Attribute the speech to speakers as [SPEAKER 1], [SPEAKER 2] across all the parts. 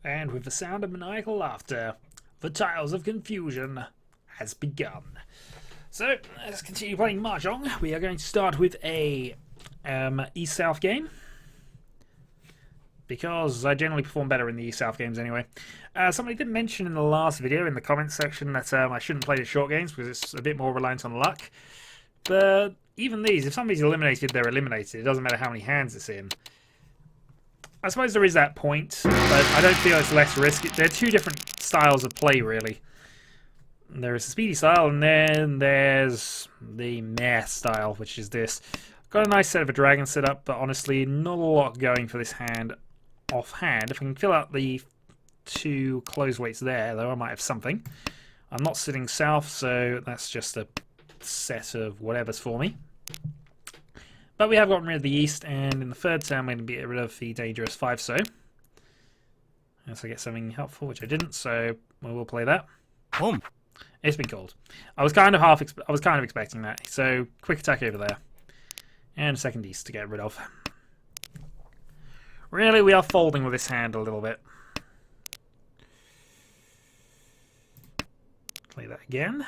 [SPEAKER 1] And with the sound of maniacal laughter, the Tiles of Confusion has begun. So, let's continue playing Mahjong. We are going to start with a East-South game, because I generally perform better in the East-South games anyway. Somebody did mention in the last video, in the comments section, that I shouldn't play the short games because it's a bit more reliant on luck. But even these, if somebody's eliminated, they're eliminated. It doesn't matter how many hands it's in. I suppose there is that point, but I don't feel it's less risk. They're two different styles of play, really. There is the speedy style, and then there's the meh style, which is this. Got a nice set of a dragon set up, but honestly, not a lot going for this hand offhand. If I can fill out the two close weights there, though, I might have something. I'm not sitting south, so that's just a set of whatever's for me. But we have gotten rid of the east, and in the third turn, I'm going to get rid of the dangerous 5-so. Unless I get something helpful, which I didn't, so we will play that.
[SPEAKER 2] Boom.
[SPEAKER 1] It's been called. I was kind of expecting that. So quick attack over there, and a second east to get rid of. Really, we are folding with this hand a little bit. Play that again.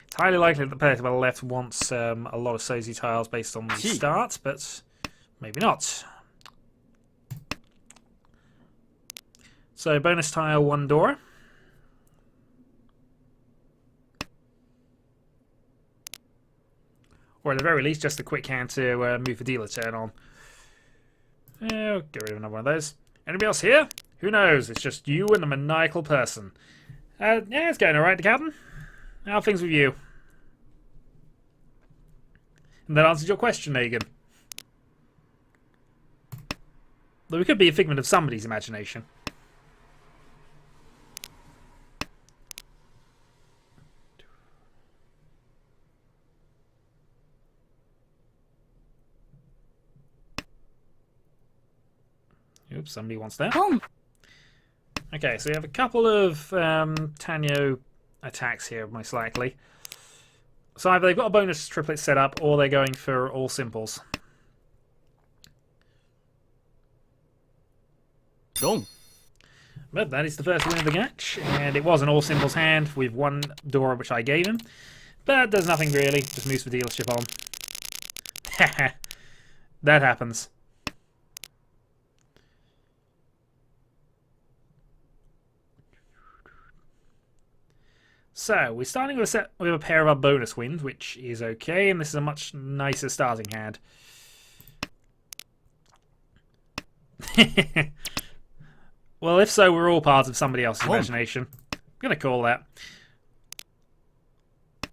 [SPEAKER 1] It's highly likely that the player to the left wants a lot of Sozi tiles based on the start, but maybe not. So bonus tile, 1 door. Or at the very least, just a quick hand to move the dealer turn on. I'll get rid of another one of those. Anybody else here? Who knows? It's just you and the maniacal person. Yeah, it's going alright, Captain. How are things with you? And that answers your question, Negan. Though it could be a figment of somebody's imagination. Oops, somebody wants that. Okay, so we have a couple of Tenhou attacks here, most likely. So either they've got a bonus triplet set up, or they're going for all simples.
[SPEAKER 2] Boom.
[SPEAKER 1] But that is the first win of the match, and it was an all simples hand with 1 door which I gave him. But does nothing really, just moves the dealership on. That happens. So, we're starting with a pair of our bonus wins, which is okay, and this is a much nicer starting hand. Well, if so, we're all part of somebody else's imagination. I'm going to call that.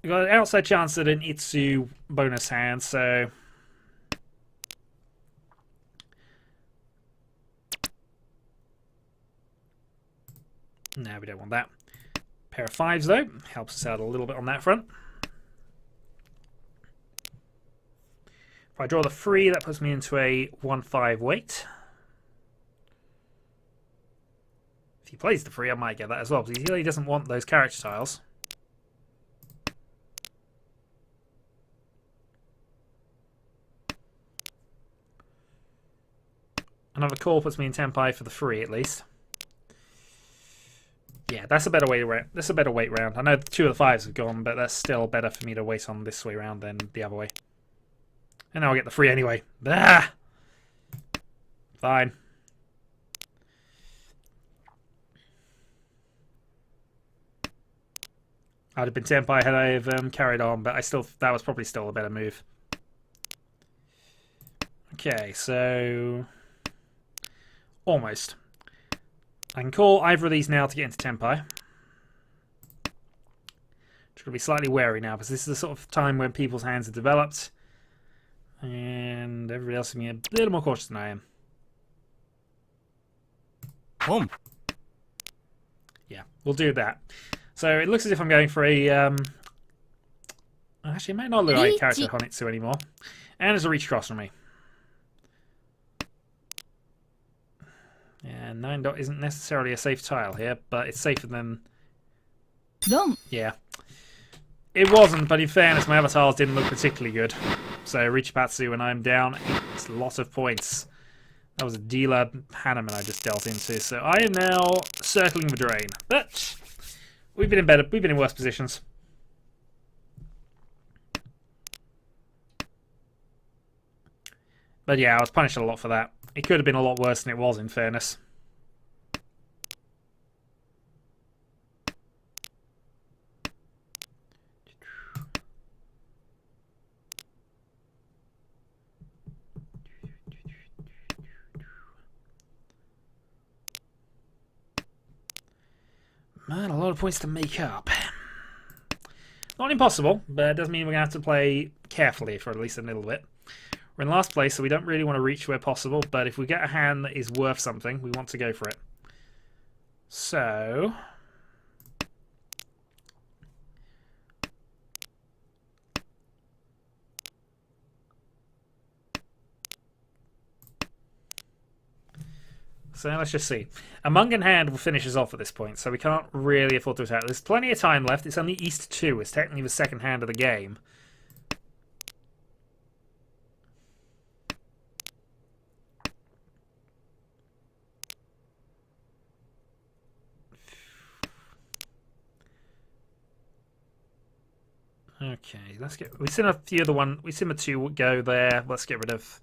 [SPEAKER 1] We've got an outside chance at an Itsu bonus hand, so... No, we don't want that. Pair of 5s, though. Helps us out a little bit on that front. If I draw the 3, that puts me into a 1-5 weight. If he plays the 3, I might get that as well, because he really doesn't want those character tiles. Another call puts me in Tenpai for the 3, at least. Yeah, that's a better way. That's a better weight round. I know 2 of the 5s have gone, but that's still better for me to wait on this way round than the other way. And now I'll get the 3 anyway. Ah! Fine. I'd have been Tenpai had I have carried on, but that was probably still a better move. Okay, so almost. I can call either of these now to get into Tenpai. Just gotta be slightly wary now, because this is the sort of time when people's hands are developed. And everybody else is being a little more cautious than I am.
[SPEAKER 2] Boom.
[SPEAKER 1] Yeah, we'll do that. So it looks as if I'm going for a... Actually, it might not look like a character Honitsu anymore. And there's a reach across from me. Yeah, 9 dot isn't necessarily a safe tile here, but it's safer than... Yeah. It wasn't, but in fairness, my other tiles didn't look particularly good. So, Riichi and I'm down. It's a lot of points. That was a dealer Hanneman I just dealt into. So I am now circling the drain. But we've been in worse positions. But yeah, I was punished a lot for that. It could have been a lot worse than it was, in fairness. Man, a lot of points to make up. Not impossible, but it does mean we're going to have to play carefully for at least a little bit. We're in last place, so we don't really want to reach where possible, but if we get a hand that is worth something, we want to go for it. So... So let's just see. A Mungan hand will finish us off at this point, so we can't really afford to attack. There's plenty of time left. It's only East 2. It's technically the second hand of the game. Okay, let's get... We've seen a few of the one... We've seen the 2 go there. Let's get rid of...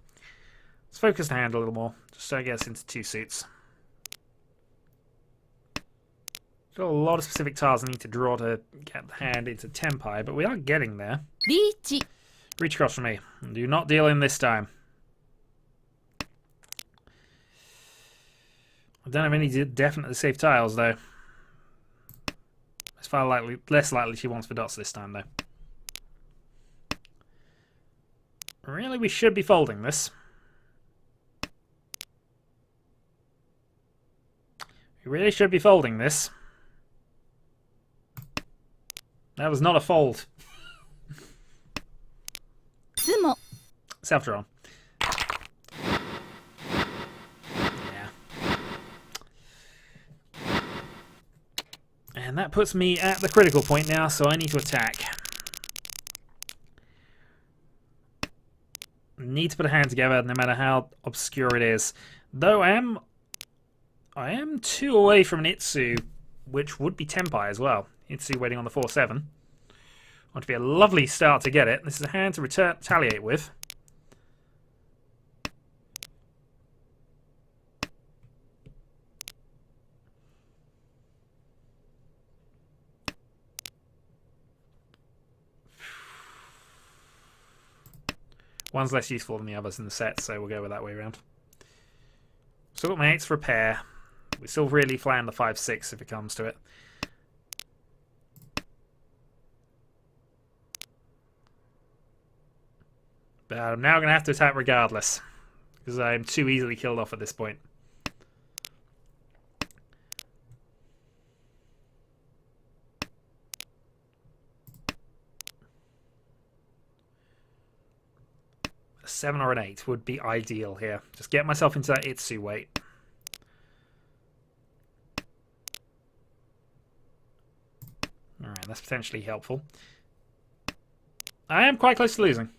[SPEAKER 1] Let's focus the hand a little more, just so it gets into 2 suits. Got a lot of specific tiles I need to draw to get the hand into Tenpai, but we are getting there.
[SPEAKER 2] Riichi.
[SPEAKER 1] Reach across from me. Do not deal in this time. I don't have any definitely safe tiles, though. It's far less likely she wants the dots this time, though. Really, we should be folding this. We really should be folding this. That was not a fold. Self-drawn. Yeah. And that puts me at the critical point now, so I need to attack. Need to put a hand together, no matter how obscure it is. Though I am 2 away from an Itsu, which would be Tenpai as well. Itsu waiting on the 4-7. Want to be a lovely start to get it. This is a hand to retaliate with. One's less useful than the others in the set, so we'll go with that way around. Still got my 8s for repair. We still really fly on the 5-6 if it comes to it. But I'm now going to have to attack regardless, because I'm too easily killed off at this point. A 7 or an 8 would be ideal here. Just get myself into that Itsu weight. Alright, that's potentially helpful. I am quite close to losing.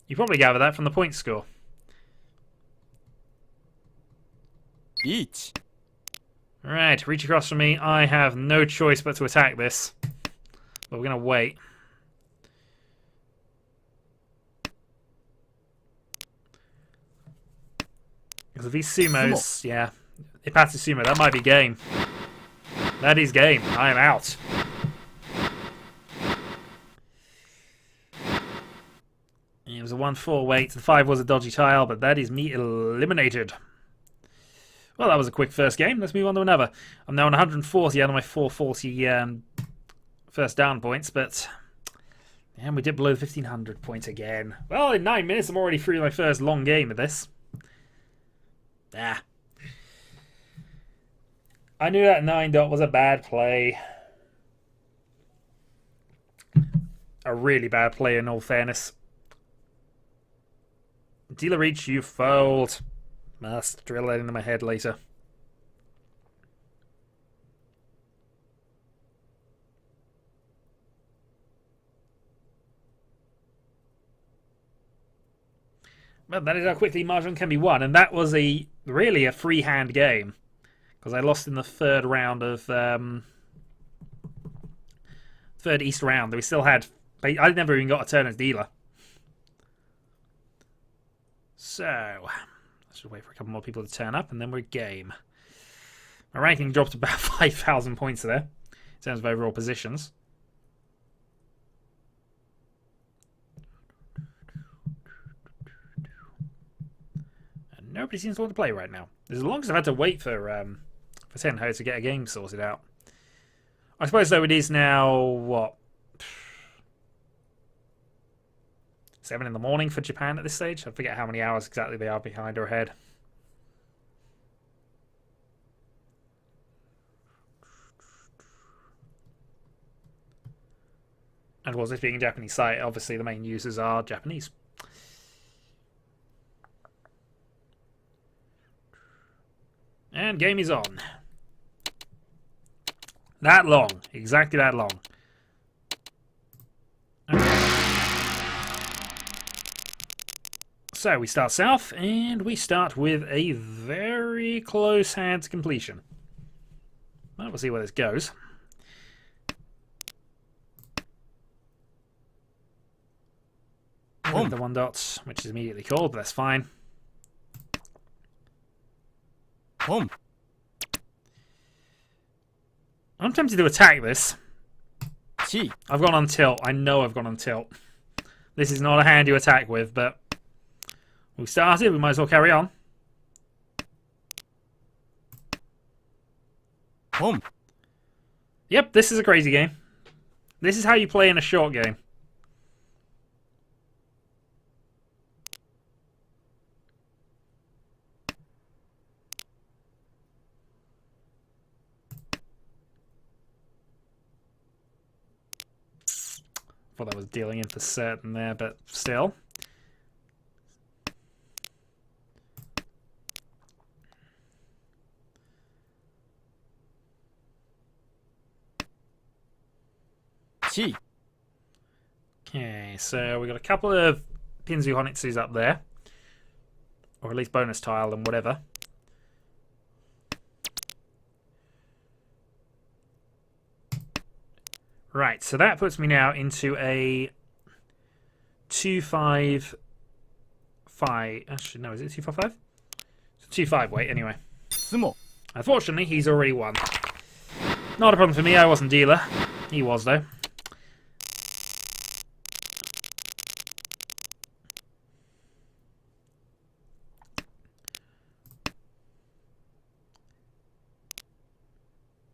[SPEAKER 1] You probably gather that from the point score.
[SPEAKER 2] Each.
[SPEAKER 1] Alright, reach across from me. I have no choice but to attack this. But we're going to wait. Because if he's sumos, yeah. If that's a sumo, that might be game. That is game. I am out. It was a 1-4 wait. The 5 was a dodgy tile, but that is me eliminated. Well, that was a quick first game. Let's move on to another. I'm now on 140 out of my 440 first down points, but and we did below the 1500 point again. Well, in 9 minutes, I'm already through my first long game of this. Ah. I knew that 9 dot was a bad play. A really bad play, in all fairness. Dealer reach, you fold. Must drill that into my head later. But that is how quickly Mahjong can be won, and that was really a free-hand game. Because I lost in the third round of... third East round. We still had... I never even got a turn as dealer. So... let's just wait for a couple more people to turn up, and then we're game. My ranking dropped about 5,000 points there. In terms of overall positions. And nobody seems to want to play right now. As long as I've had to wait for Tenhou to get a game sorted out. I suppose, though, it is now, what? 7 in the morning for Japan at this stage? I forget how many hours exactly they are behind or ahead. And was this being a Japanese site, obviously the main users are Japanese. And game is on. That long. Exactly that long. Okay. So we start south, and we start with a very close hand to completion. Well, we'll see where this goes. The 1 dots, which is immediately called, but that's fine. I'm tempted to attack this. I've gone on tilt. I know I've gone on tilt. This is not a hand you attack with, but we started. We might as well carry on. Yep, this is a crazy game. This is how you play in a short game. Thought that was dealing in for certain there, but still. Okay, so we got a couple of Pinzu Honitsus up there. Or at least bonus tile and whatever. Right, so that puts me now into a 2-5-5. Actually, no, is it 2-5-5? It's a 2-5 weight, anyway. Unfortunately, he's already won. Not a problem for me, I wasn't dealer. He was, though.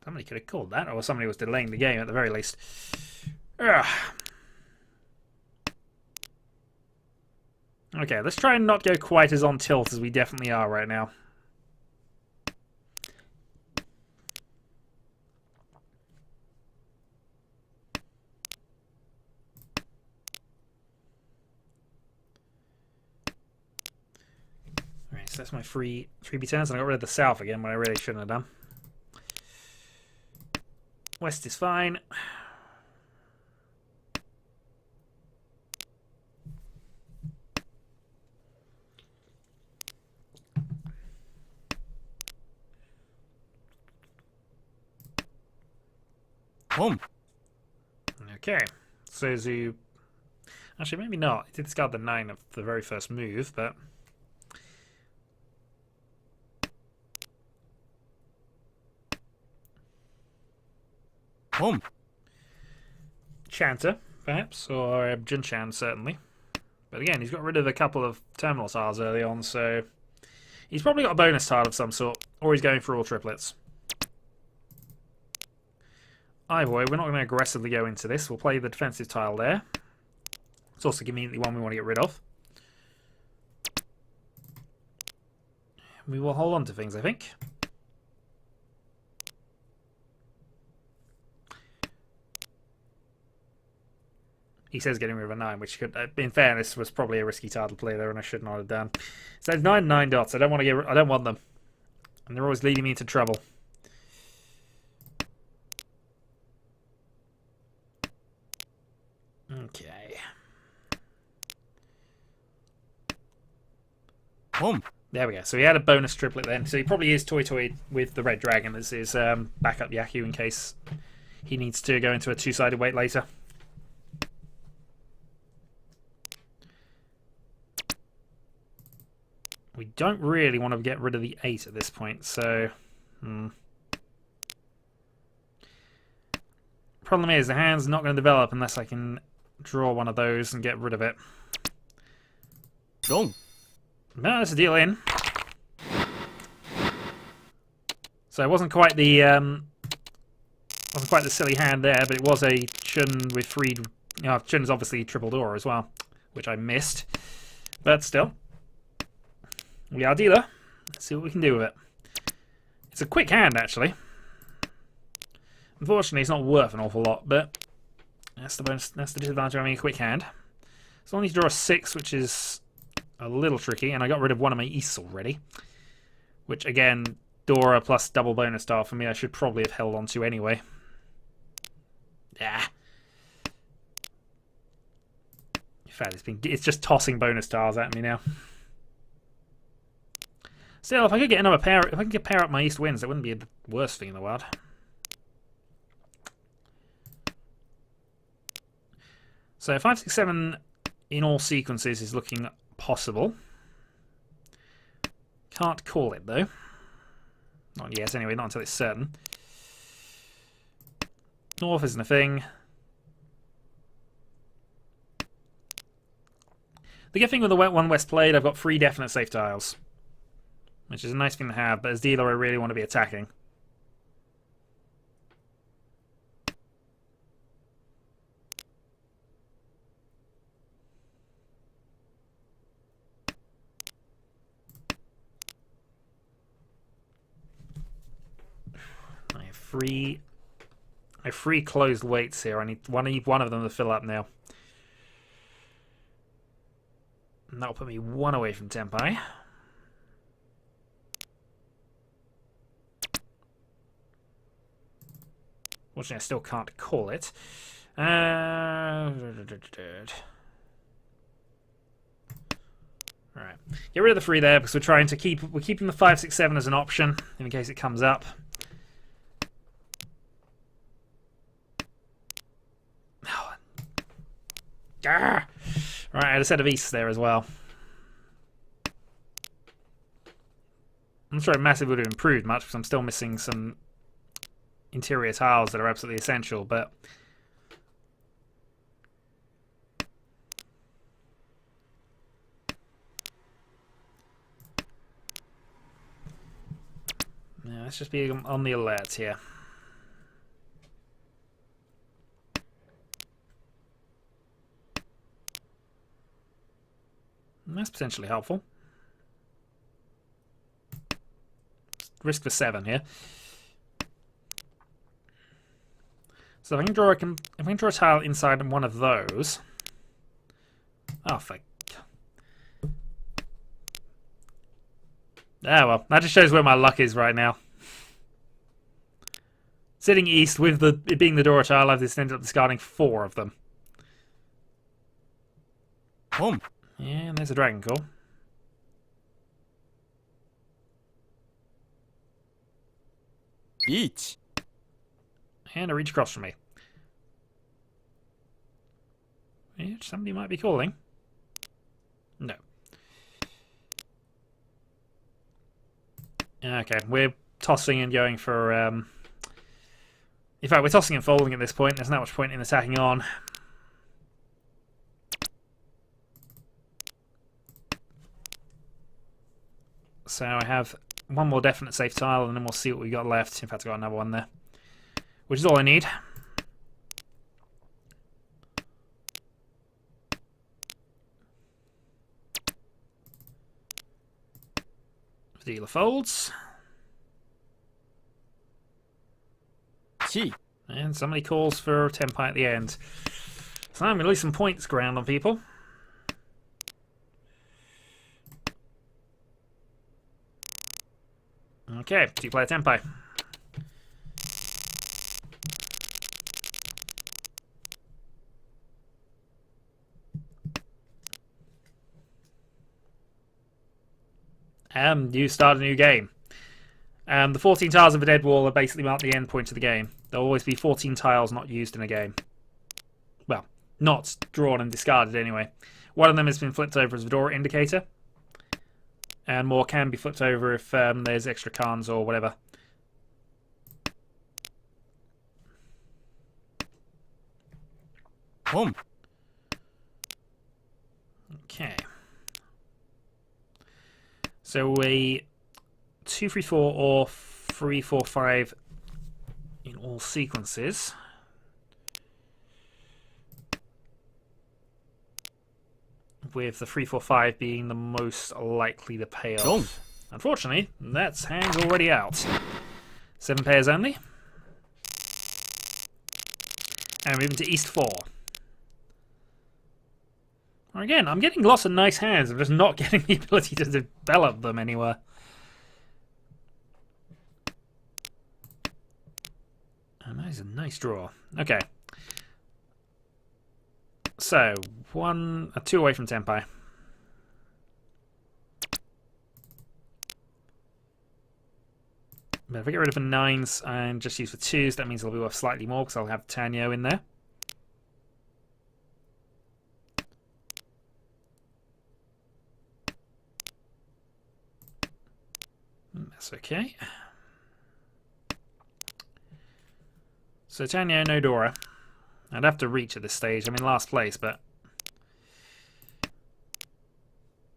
[SPEAKER 1] Somebody could have called that, or somebody was delaying the game at the very least. Ugh. Okay, let's try and not go quite as on tilt as we definitely are right now. Alright, so that's my freebie turns, and I got rid of the south again when I really shouldn't have done. West is fine. Okay. So Zoo... Actually, maybe not. He did discard the 9 of the very first move, but... Chanter, perhaps, or Jinshan, certainly. But again, he's got rid of a couple of terminal tiles early on, so he's probably got a bonus tile of some sort, or he's going for all triplets. Either way, we're not going to aggressively go into this. We'll play the defensive tile there. It's also immediately one we want to get rid of. We will hold on to things, I think. He says getting rid of a 9, which could, in fairness, was probably a risky tile to play there, and I should not have done. So 9 dots. I don't want them, and they're always leading me into trouble. Okay. There we go. So he had a bonus triplet then. So he probably is toy with the red dragon as his backup Yaku in case he needs to go into a two-sided weight later. We don't really want to get rid of the 8 at this point, so... Problem is, the hand's not going to develop unless I can draw one of those and get rid of it.
[SPEAKER 2] Wrong.
[SPEAKER 1] No, that's a deal in. So it wasn't quite the silly hand there, but it was a Chun with 3. Chun's obviously triple door as well, which I missed. But still, we are dealer. Let's see what we can do with it. It's a quick hand, actually. Unfortunately, it's not worth an awful lot, but that's the bonus. That's the disadvantage of having a quick hand. So I need to draw a 6, which is a little tricky, and I got rid of one of my Easts already. Which, again, Dora plus double bonus star for me, I should probably have held on to anyway. Yeah. In fact, it's just tossing bonus stars at me now. Still, if I could get another pair, if I could pair up my East wins, that wouldn't be the worst thing in the world. So 5, 6, 7 in all sequences is looking possible. Can't call it though. Not yet, anyway. Not until it's certain. North isn't a thing. The good thing with the one West played, I've got 3 definite safe tiles, which is a nice thing to have. But as dealer, I really want to be attacking. I have 3 closed weights here. I need one of them to fill up now. And that'll put me 1 away from Tenpai. Fortunately, I still can't call it. Alright. Get rid of the 3 there because we're keeping the 5, 6, 7 as an option in case it comes up. Right, I had a set of Easts there as well. I'm not sure it massively would have improved much because I'm still missing some interior tiles that are absolutely essential, but yeah, let's just be on the alert here. That's potentially helpful. Risk for 7 here. So if I can draw a tile inside one of those. Oh fuck. Ah well, that just shows where my luck is right now. Sitting east with it being the Dora tile, I've just ended up discarding 4 of them. Yeah, and there's a dragon call.
[SPEAKER 2] Riichi.
[SPEAKER 1] And a reach across from me. Which somebody might be calling. No. Okay, we're tossing and going for... In fact, we're tossing and folding at this point. There's not much point in attacking on. So I have 1 more definite safe tile, and then we'll see what we got left. In fact, I've got another one there, which is all I need. Dealer folds. And somebody calls for Tenpai at the end. So I'm going to leave some points ground on people. Okay, 2-player Tenpai. You start a new game. The 14 tiles of a dead wall are basically marked the end point of the game. There'll always be 14 tiles not used in a game. Well, not drawn and discarded anyway. One of them has been flipped over as a door indicator. And more can be flipped over if there's extra cards or whatever.
[SPEAKER 2] Boom.
[SPEAKER 1] Okay. So a 2-3-4 or 3-4-5 in all sequences. With the 3-4-5 being the most likely to pay off.
[SPEAKER 2] Boom.
[SPEAKER 1] Unfortunately, that's hands already out. 7 pairs only. And moving to East 4. Again, I'm getting lots of nice hands. I'm just not getting the ability to develop them anywhere. And that is a nice draw. Okay. So, 2 away from Tenpai. But if I get rid of the 9s and just use the 2s, that means they'll be worth slightly more because I'll have Tenhou in there. That's okay. So Tenhou, no Dora. I'd have to reach at this stage. I'm in last place, but...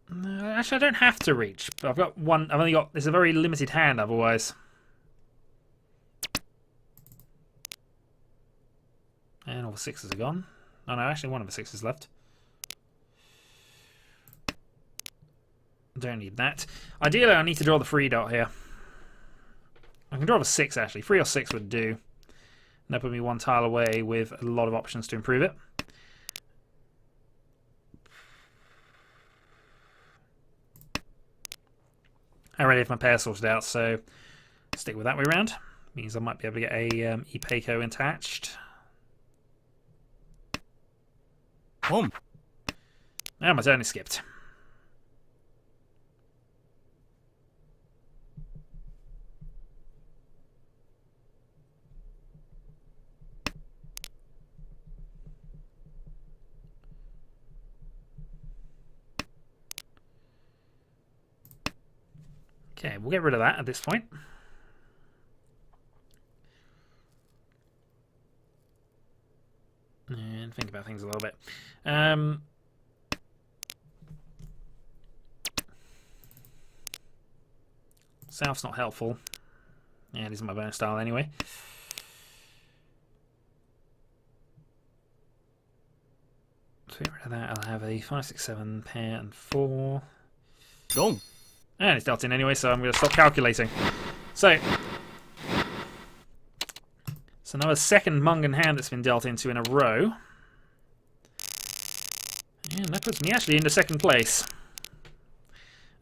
[SPEAKER 1] actually, I don't have to reach. I've got one... I've only got... There's a very limited hand otherwise. And all the 6s are gone. Oh no, actually one of the 6s is left. Don't need that. Ideally, I need to draw the 3 dot here. I can draw the 6 actually. 3 or 6 would do. And that put me 1 tile away with a lot of options to improve it. I already have my pair sorted out, so stick with that way round. Means I might be able to get a Ipeco attached.
[SPEAKER 2] Boom.
[SPEAKER 1] Now my turn is skipped. Okay, we'll get rid of that at this point. And think about things a little bit. South's not helpful. Yeah, it isn't my bonus style anyway. So get rid of that. I'll have a 5, 6, 7 pair and 4.
[SPEAKER 2] Go.
[SPEAKER 1] And it's dealt in anyway, so I'm going to stop calculating. So now a second Mungan hand that's been dealt into in a row. And that puts me actually into second place.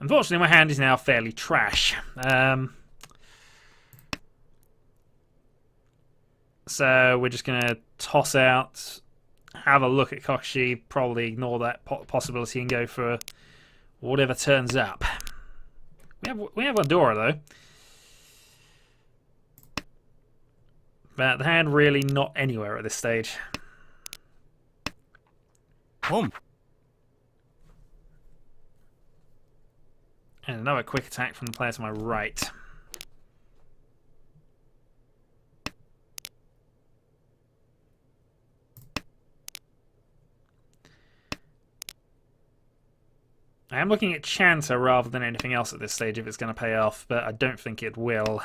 [SPEAKER 1] Unfortunately, my hand is now fairly trash. So we're just going to toss out, have a look at Kokushi, probably ignore that possibility and go for whatever turns up. We have Adora though. But the hand really not anywhere at this stage.
[SPEAKER 2] Boom.
[SPEAKER 1] And another quick attack from the player to my right. I am looking at Chanter rather than anything else at this stage if it's going to pay off, but I don't think it will.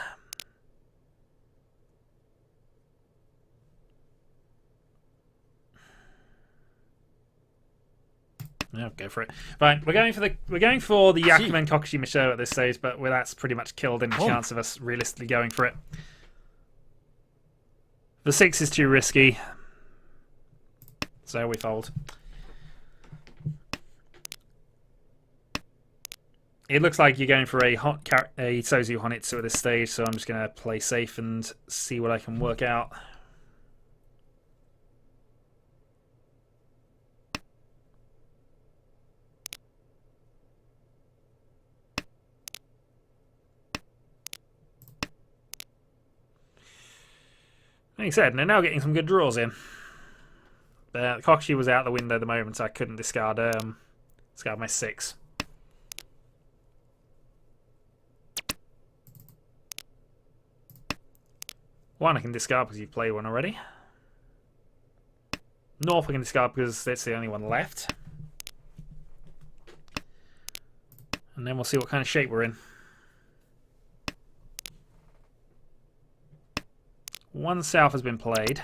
[SPEAKER 1] No, go for it. Right, we're going for the Yakumen Kokushi Misho at this stage, but that's pretty much killed any chance of us realistically going for it. The 6 is too risky, so we fold. It looks like you're going for a Sozu Honitsu at this stage, so I'm just going to play safe and see what I can work out. Like I said, they're now getting some good draws in. The Kokushi was out the window at the moment, so I couldn't discard my 6. One I can discard because you've played one already. North I can discard because that's the only one left. And then we'll see what kind of shape we're in. One south has been played.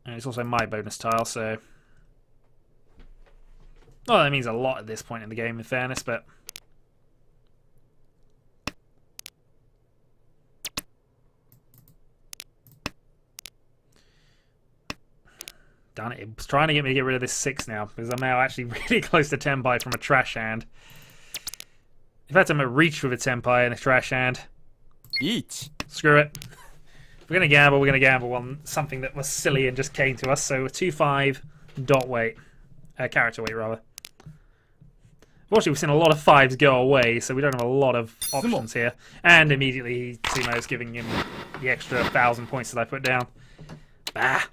[SPEAKER 1] And it's also my bonus tile, so... Well, that means a lot at this point in the game, in fairness, but... Darn it, it's trying to get me to get rid of this 6 now, because I'm now actually really close to Tenpai from a trash hand. In fact, I'm at reach with a Tenpai and a trash hand.
[SPEAKER 2] Riichi.
[SPEAKER 1] Screw it. If we're going to gamble, we're going to gamble on something that was silly and just came to us. So a 2-5 dot weight. Character weight, rather. Unfortunately, we've seen a lot of 5s go away, so we don't have a lot of options here. And immediately, Sumo's giving him the extra 1,000 points that I put down. Bah!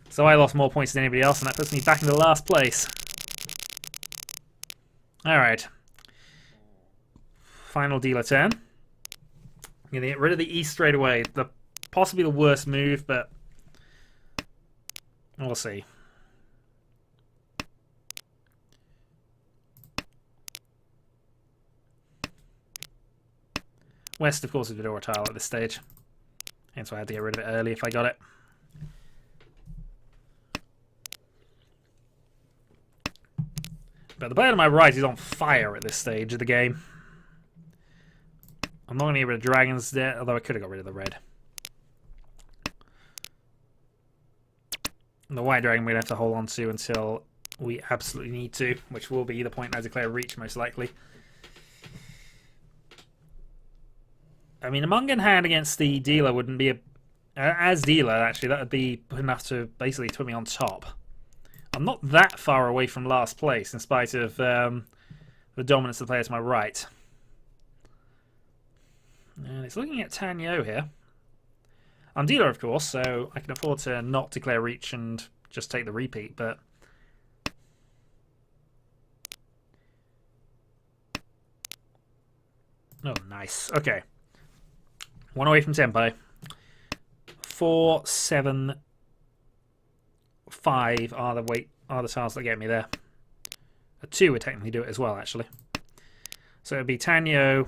[SPEAKER 1] So I lost more points than anybody else, and that puts me back into last place. Alright. Final dealer turn. I'm going to get rid of the east straight away. Possibly the worst move, but we'll see. West, of course, is Vidora tile at this stage. Hence why I had to get rid of it early if I got it. But the player to my right is on fire at this stage of the game. I'm not going to get rid of dragons there, although I could have got rid of the red. And the white dragon we're going to have to hold on to until we absolutely need to, which will be the point I declare Riichi most likely. I mean, a Mungan hand against the dealer wouldn't be as dealer, actually, that would be enough to basically put me on top. I'm not that far away from last place, in spite of the dominance of the player to my right. And it's looking at Tenhou here. I'm dealer, of course, so I can afford to not declare Riichi and just take the repeat, but... Oh, nice. Okay. One away from Tenpai. 4, 7, 5 are the tiles that get me there. A 2 would technically do it as well, actually. So it would be Tenhou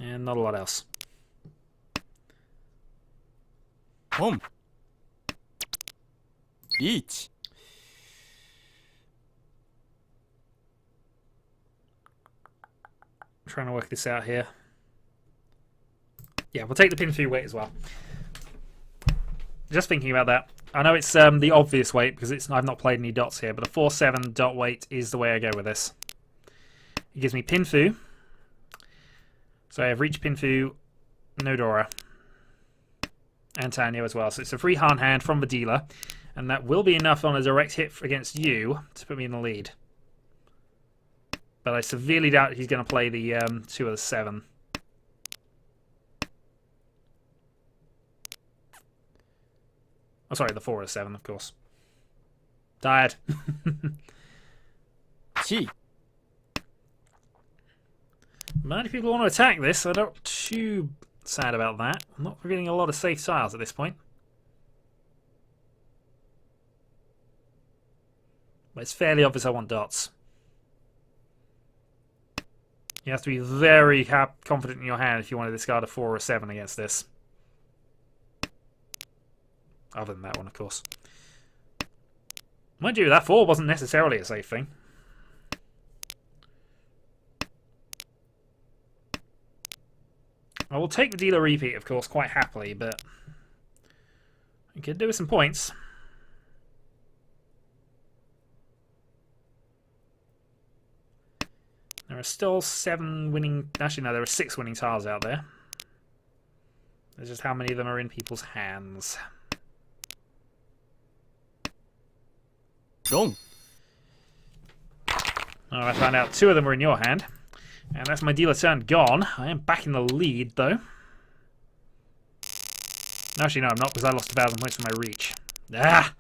[SPEAKER 1] and not a lot else.
[SPEAKER 2] Home. Riichi.
[SPEAKER 1] Trying to work this out here. Yeah, we'll take the pin through weight as well. Just thinking about that. I know it's the obvious weight because I've not played any dots here, but a 4-7 dot weight is the way I go with this. It gives me Pinfu. So I have Riichi, Pinfu, Nodora, and Tenhou as well. So it's a free hand from the dealer, and that will be enough on a direct hit against you to put me in the lead. But I severely doubt he's going to play the 2 of the 7. Oh, sorry, the 4 of the 7, of course. Tired.
[SPEAKER 2] Chi.
[SPEAKER 1] Many people want to attack this, so I'm not too sad about that. I'm not getting a lot of safe tiles at this point. But it's fairly obvious I want dots. You have to be very confident in your hand if you want to discard a 4 or a 7 against this. Other than that one, of course. Mind you, that 4 wasn't necessarily a safe thing. I will take the dealer repeat, of course, quite happily, but I could do with some points. There are still 7 winning... Actually, no, there are 6 winning tiles out there. It's just how many of them are in people's hands.
[SPEAKER 2] Wrong.
[SPEAKER 1] Oh, I found out 2 of them were in your hand. And that's my dealer turn gone. I am back in the lead, though. Actually, no, I'm not, because I lost 1,000 points from my reach. Ah!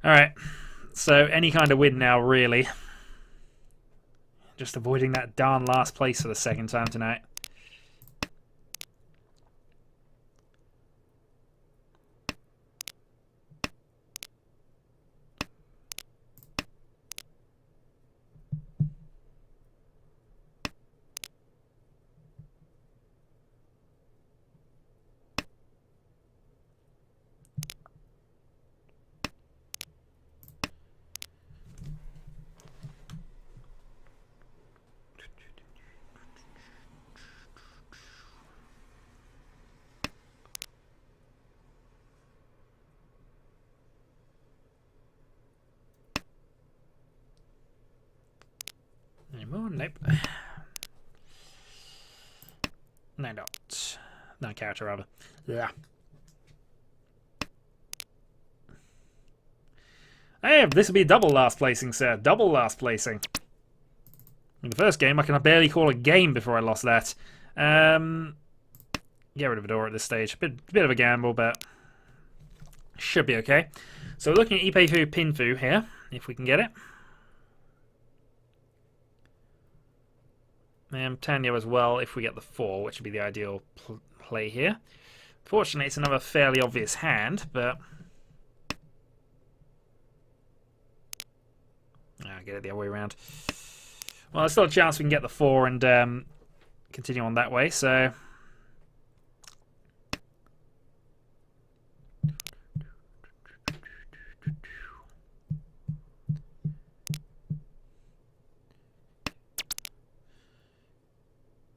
[SPEAKER 1] Alright. So, any kind of win now, really. Just avoiding that darn last place for the second time tonight. Anymore? Nope. No, not. No character, rather. Yeah. Hey, this will be double last placing, sir. Double last placing. In the first game, I can barely call a game before I lost that. Get rid of a door at this stage. Bit of a gamble, but should be okay. So we're looking at Ipeifu Pinfu here, if we can get it. And Tenhou as well, if we get the 4, which would be the ideal play here. Fortunately, it's another fairly obvious hand, but I'll get it the other way around. Well, there's still a chance we can get the 4 and continue on that way, so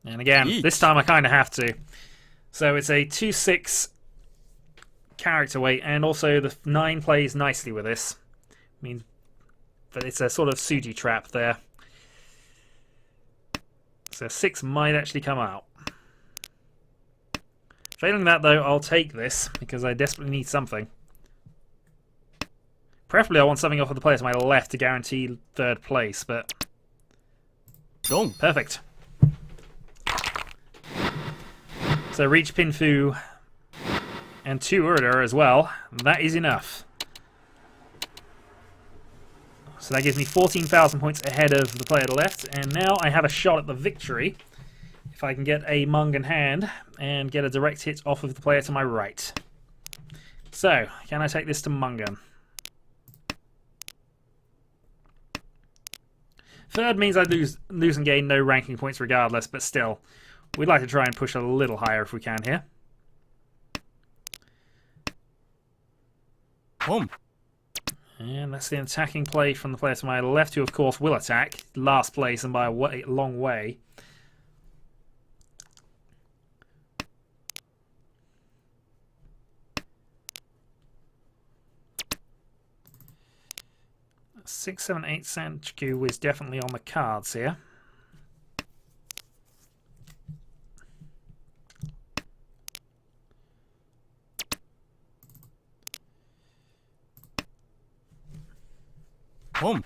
[SPEAKER 1] and again, this time I kind of have to. So it's a 2/6 character weight, and also the 9 plays nicely with this. I mean, but it's a sort of Suji trap there. So 6 might actually come out. Failing that, though, I'll take this, because I desperately need something. Preferably I want something off of the player to my left to guarantee 3rd place, but
[SPEAKER 2] Wrong.
[SPEAKER 1] perfect. So reach Pinfu and 2 Urda as well. That is enough. So that gives me 14,000 points ahead of the player to the left. And now I have a shot at the victory. If I can get a Mungan hand and get a direct hit off of the player to my right. So, can I take this to Mungan? 3rd means I lose and gain no ranking points regardless, but still. We'd like to try and push a little higher if we can here.
[SPEAKER 2] Home.
[SPEAKER 1] And that's the attacking play from the player to my left, who of course will attack. Last place and by a long way. Six, 7, 8 Sanchu is definitely on the cards here.
[SPEAKER 2] Home.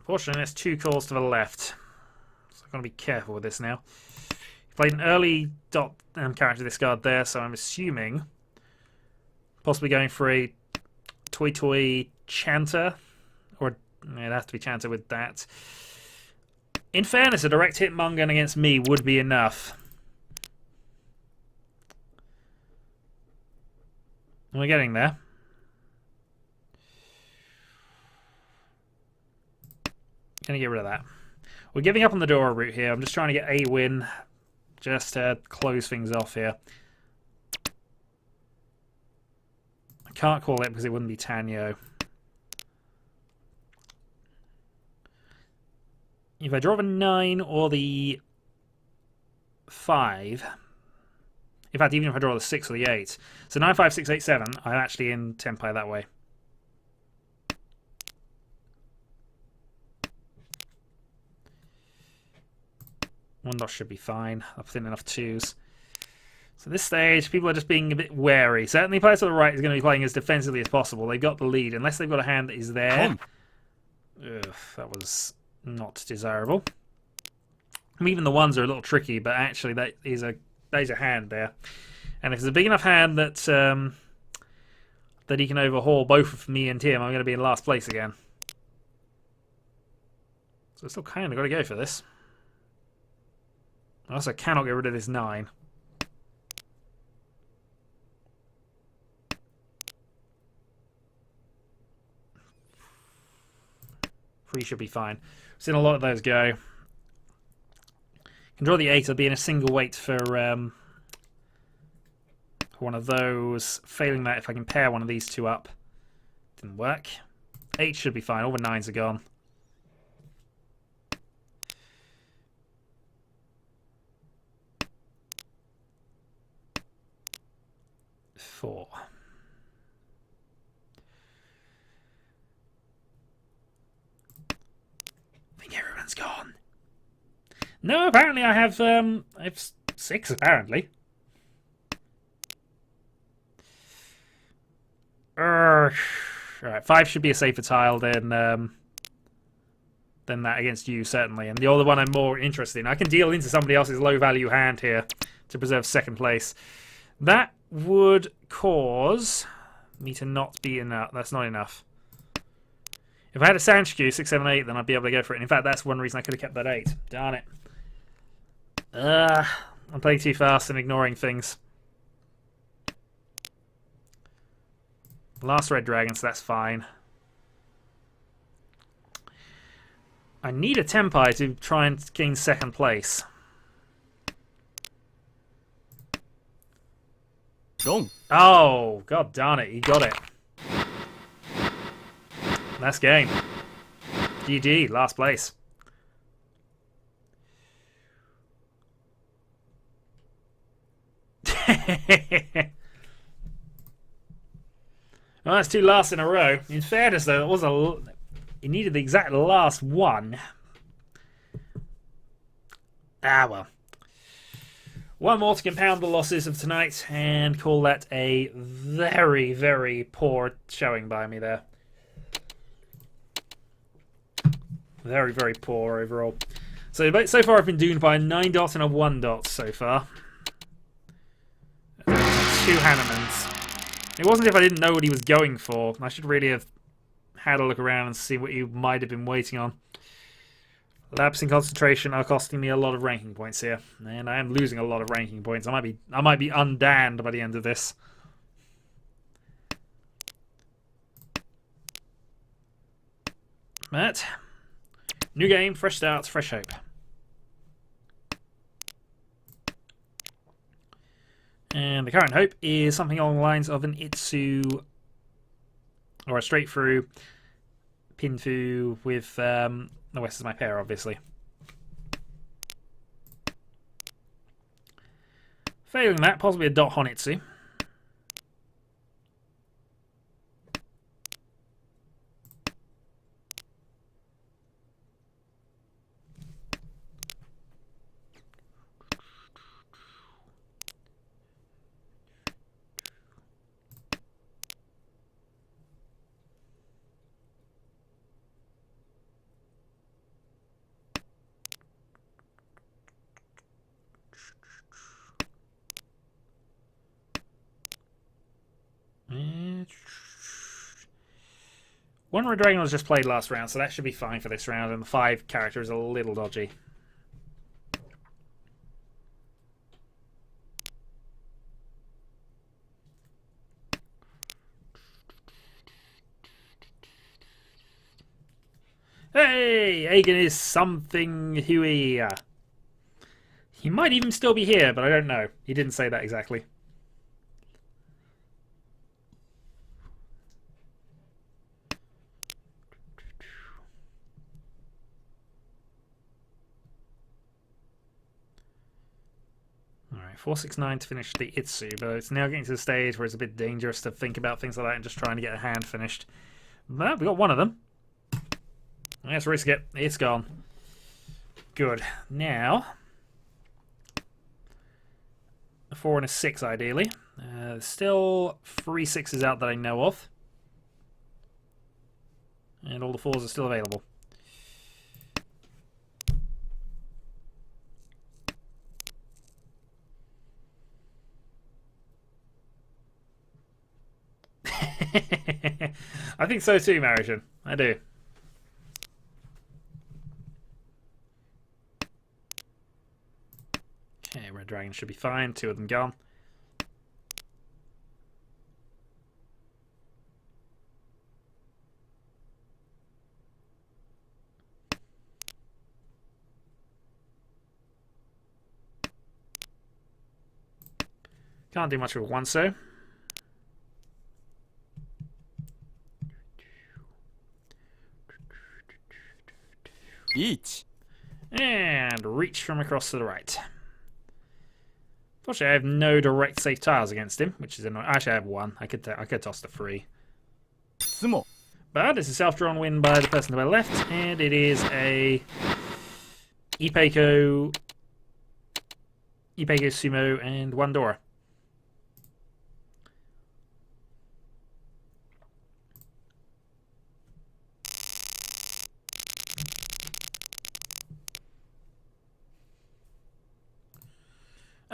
[SPEAKER 1] Fortunately, there's 2 calls to the left. So I've got to be careful with this now. He played an early dot character discard there, so I'm assuming possibly going for a Toy Toy Chanter. Or it'd have to be Chanter with that. In fairness, a direct hit Mungan against me would be enough. We're getting there. Gonna get rid of that. We're giving up on the Dora route here. I'm just trying to get a win just to close things off here. I can't call it because it wouldn't be Tenhou. If I draw the 9 or the 5, in fact, even if I draw the 6 or the 8, so 9, 5, 6, 8, 7, I'm actually in Tenpai that way. One dot should be fine. I've put in enough 2s. So this stage, people are just being a bit wary. Certainly, player to the right is going to be playing as defensively as possible. They've got the lead, unless they've got a hand that is there. Ugh, that was not desirable. I mean, even the 1s are a little tricky, but actually that is a hand there. And if it's a big enough hand that that he can overhaul both of me and him, I'm going to be in last place again. So I still kind of got to go for this. I also cannot get rid of this 9. Free should be fine. Seen a lot of those go. Can draw the 8. I'll be in a single weight for one of those. Failing that, if I can pair one of these two up. Didn't work. 8 should be fine. All the 9s are gone. 4. I think everyone's gone. No, apparently I have 6 apparently. Alright, 5 should be a safer tile than that against you, certainly. And the other one I'm more interested in. I can deal into somebody else's low value hand here to preserve second place. That would cause me to not be enough. That's not enough. If I had a Sanshku 6, 7, 8, then I'd be able to go for it. And in fact, that's one reason I could have kept that 8. Darn it. I'm playing too fast and ignoring things. Last red dragon, so that's fine. I need a Tenpai to try and gain second place.
[SPEAKER 2] Dong.
[SPEAKER 1] Oh, god darn it, he got it. Last game. GG, last place. Well, that's 2 lasts in a row. In fairness, though, it needed the exact last one. Ah, well. One more to compound the losses of tonight and call that a very, very poor showing by me there. Very, very poor overall. So far I've been doomed by a 9 dot and a 1 dot so far. 2 Hannemans. It wasn't if I didn't know what he was going for. I should really have had a look around and see what he might have been waiting on. Lapsing concentration are costing me a lot of ranking points here, and I am losing a lot of ranking points. I might be undanned by the end of this. But new game, fresh starts, fresh hope. And the current hope is something along the lines of an Itsu or a straight through Pinfu with the West as my pair, obviously. Failing that, possibly a dot Honitsu. One Red Dragon was just played last round, so that should be fine for this round, and the 5 character is a little dodgy. Hey! Agen is something Huey. He might even still be here, but I don't know. He didn't say that exactly. Alright, 469 to finish the Itsu, but it's now getting to the stage where it's a bit dangerous to think about things like that and just trying to get a hand finished. But we got one of them. Let's risk it. It's gone. Good. Now, a 4 and a 6 ideally. Still 3 6s out that I know of. And all the 4s are still available. I think so too, Marijan. I do. Okay, Red Dragon should be fine. 2 of them gone. Can't do much with 1 so.
[SPEAKER 2] Riichi.
[SPEAKER 1] And reach from across to the right. Fortunately, I have no direct safe tiles against him, which is annoying. Actually, I have 1. I could toss the 3.
[SPEAKER 2] Sumo.
[SPEAKER 1] But it's a self-drawn win by the person to my left, and it is a Ipeiko Sumo and 1 Dora.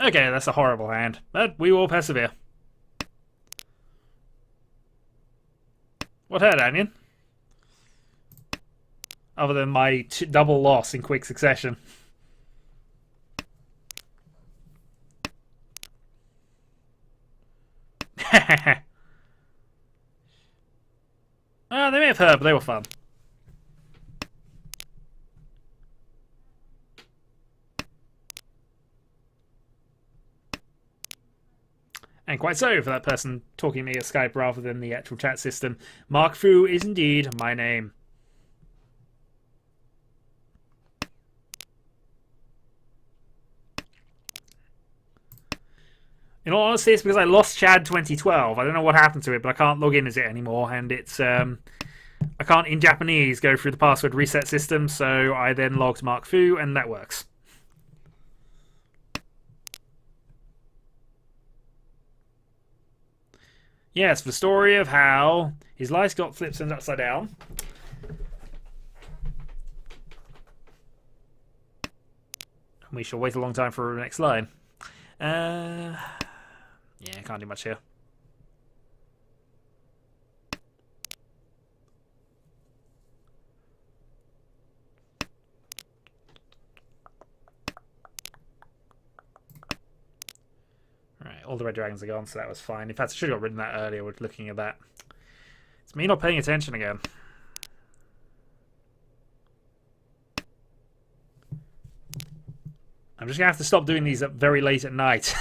[SPEAKER 1] Okay, that's a horrible hand, but we will persevere. What hurt, Onion? Other than my double loss in quick succession. They may have hurt, but they were fun. And quite so for that person talking to me at Skype rather than the actual chat system. Mark Fu is indeed my name. In all honesty, it's because I lost Chad 2012. I don't know what happened to it, but I can't log in as it anymore. And it's I can't in Japanese go through the password reset system, so I then logged Mark Fu, and that works. Yes, the story of how his life got flipped turned upside down. We shall wait a long time for the next line. Yeah, can't do much here. Right, all the red dragons are gone, so that was fine. In fact, I should have got rid of that earlier with looking at that. It's me not paying attention again. I'm just going to have to stop doing these very late at night.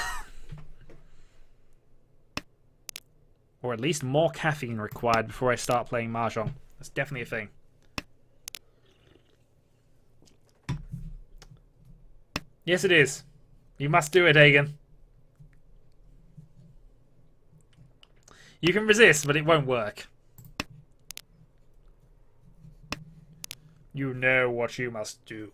[SPEAKER 1] Or at least more caffeine required before I start playing Mahjong. That's definitely a thing. Yes, it is. You must do it, Hagen. You can resist, but it won't work. You know what you must do.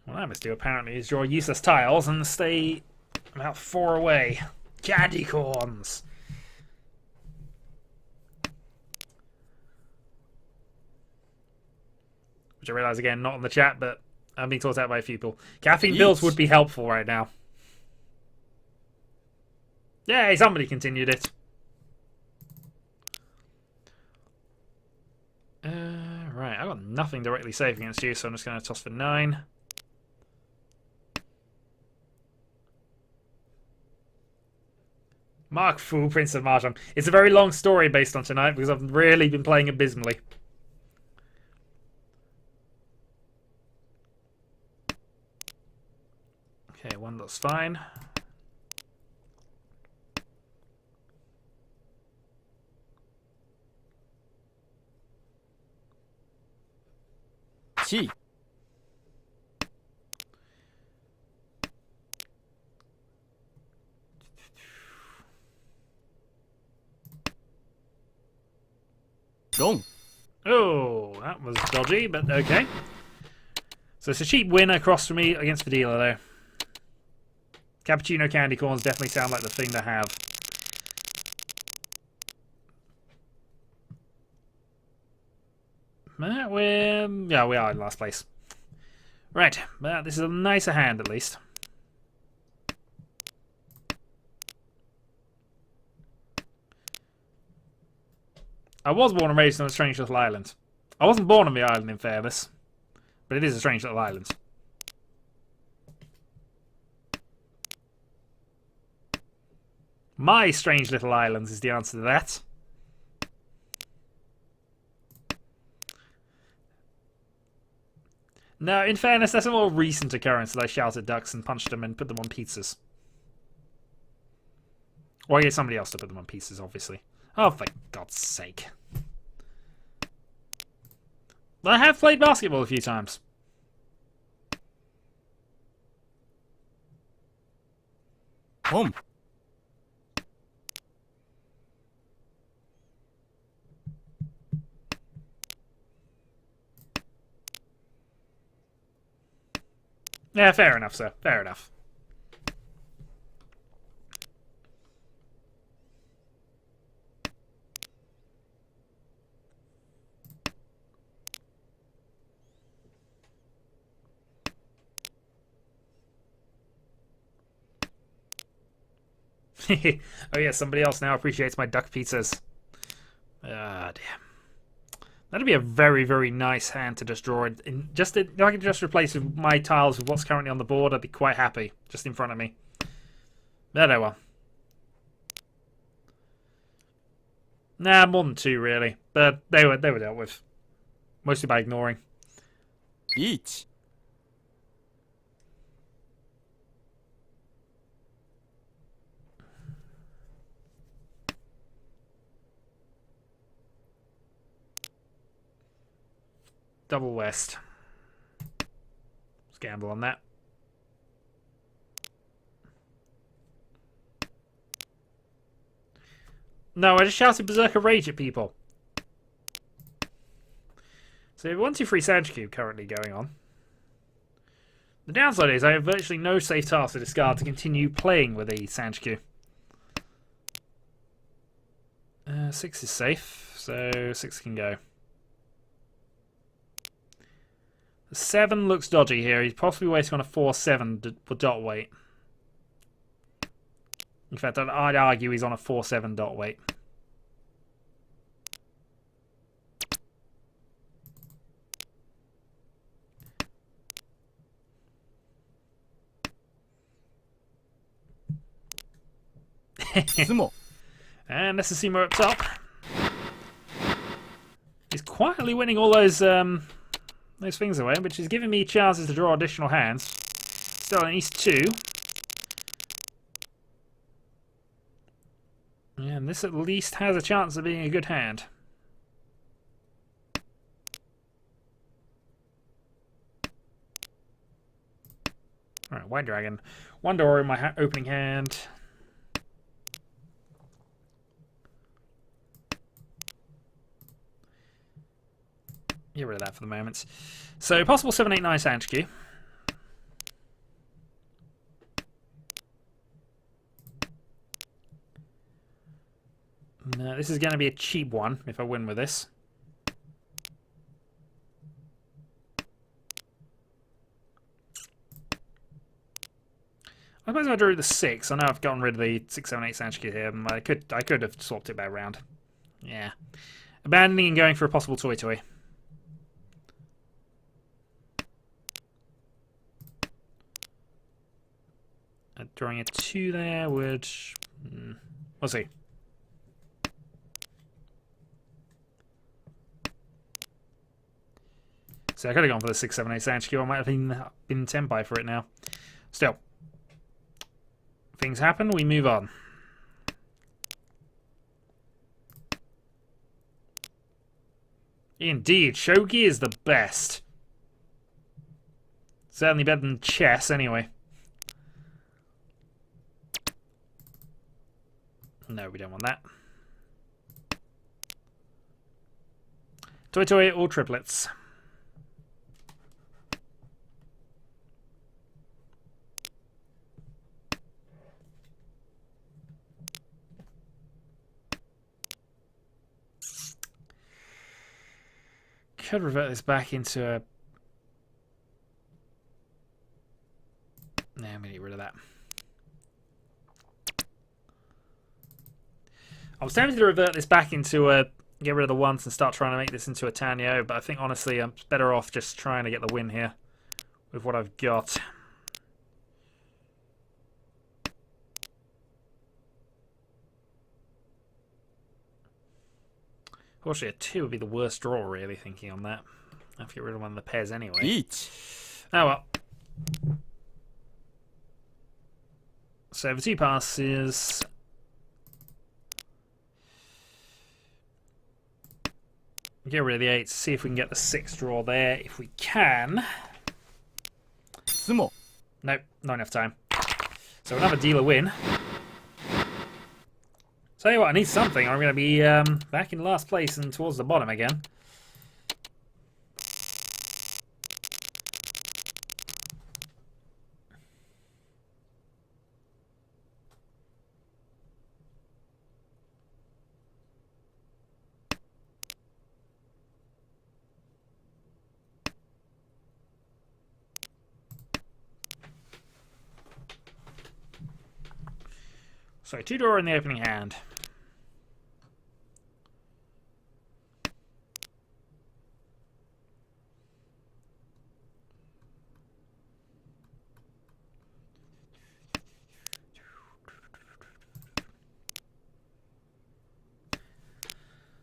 [SPEAKER 1] What I must do, apparently, is draw useless tiles and stay about 4 away. Candy corns! Which I realise, again, not on the chat, but I'm being taught out by a few people. Caffeine pills would be helpful right now. Yay, somebody continued it. Right, I've got nothing directly safe against you, so I'm just going to toss for 9. Mark Fu, Prince of Mahjong. It's a very long story based on tonight because I've really been playing abysmally. Okay, 1 looks fine.
[SPEAKER 2] Chi. Dong.
[SPEAKER 1] Oh, that was dodgy, but okay. So it's a cheap win across from me against the dealer, though. Cappuccino candy corns definitely sound like the thing to have. Yeah, we are in last place. Right, this is a nicer hand at least. I was born and raised on a strange little island. I wasn't born on the island, in fairness, but it is a strange little island. My strange little islands is the answer to that. No, in fairness, that's a more recent occurrence that I shouted ducks and punched them and put them on pizzas. Or I get somebody else to put them on pizzas, obviously. Oh, for God's sake. I have played basketball a few times.
[SPEAKER 2] Home.
[SPEAKER 1] Yeah, fair enough, sir. Fair enough. Oh yeah, somebody else now appreciates my duck pizzas. Ah, damn. That'd be a very, very nice hand to just draw. If I could just replace my tiles with what's currently on the board, I'd be quite happy. Just in front of me. But oh well. Nah, more than two really. But they were dealt with. Mostly by ignoring.
[SPEAKER 2] Riichi.
[SPEAKER 1] Double west. Let's gamble on that. No, I just shouted Berserker Rage at people. So 1, 2, 3 Sand Cube currently going on. The downside is I have virtually no safe task to discard to continue playing with a Sand Cube. 6 is safe, so 6 can go. The 7 looks dodgy here. He's possibly waiting on a 4-7 dot weight. In fact, I'd argue he's on a 4-7 dot weight.
[SPEAKER 2] Sumo.
[SPEAKER 1] And let's see more up top. He's quietly winning all those things away, which is giving me chances to draw additional hands. Still at least 2. And this at least has a chance of being a good hand. Alright, White Dragon. 1 door in my opening hand. Get rid of that for the moment. So, possible 7, 8, 9 Sand Cube. No, this is going to be a cheap one if I win with this. I suppose if I drew the 6, I know I've gotten rid of the 6, 7, 8 Sand Cube here. I could have swapped it back around. Yeah. Abandoning and going for a possible Toy Toy. Drawing a 2 there would... we'll see. So I could have gone for the 6, 7, 8 Sand Cube. I might have been Tenpai for it now. Still. Things happen, we move on. Indeed, Shogi is the best. Certainly better than chess, anyway. No, we don't want that. Toy Toy or triplets. could revert this back into a... No, I'm going to get rid of that. I was tempted to revert this back into a... Get rid of the ones and start trying to make this into a Tenhou, but I think honestly I'm better off just trying to get the win here with what I've got. Fortunately, a 2 would be the worst draw, really, thinking on that. I have to get rid of one of the pairs anyway.
[SPEAKER 2] Riichi.
[SPEAKER 1] Oh well. So the 2 passes. Get rid of the 8, see if we can get the 6 draw there. If we can.
[SPEAKER 2] 相撲
[SPEAKER 1] Nope, not enough time. So another dealer win. Tell you what, I need something. I'm going to be back in last place and towards the bottom again. So 2 draw in the opening hand.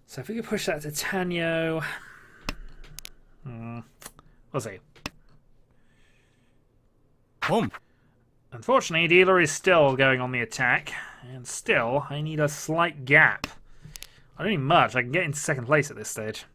[SPEAKER 1] So if we could push that to Tenhou, we'll see.
[SPEAKER 2] 本
[SPEAKER 1] Unfortunately, dealer is still going on the attack, and still I need a slight gap. I don't need much. I can get into second place at this stage.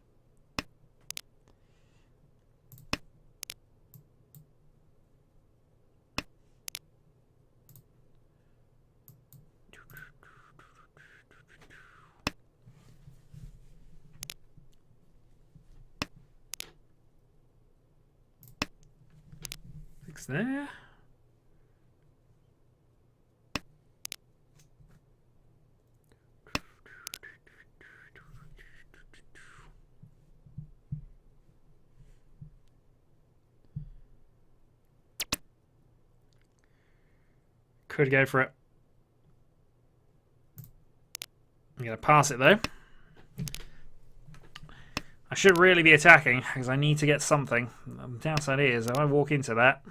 [SPEAKER 1] Fix there. Could go for it. I'm going to pass it though. I should really be attacking because I need to get something. The downside is if I walk into that,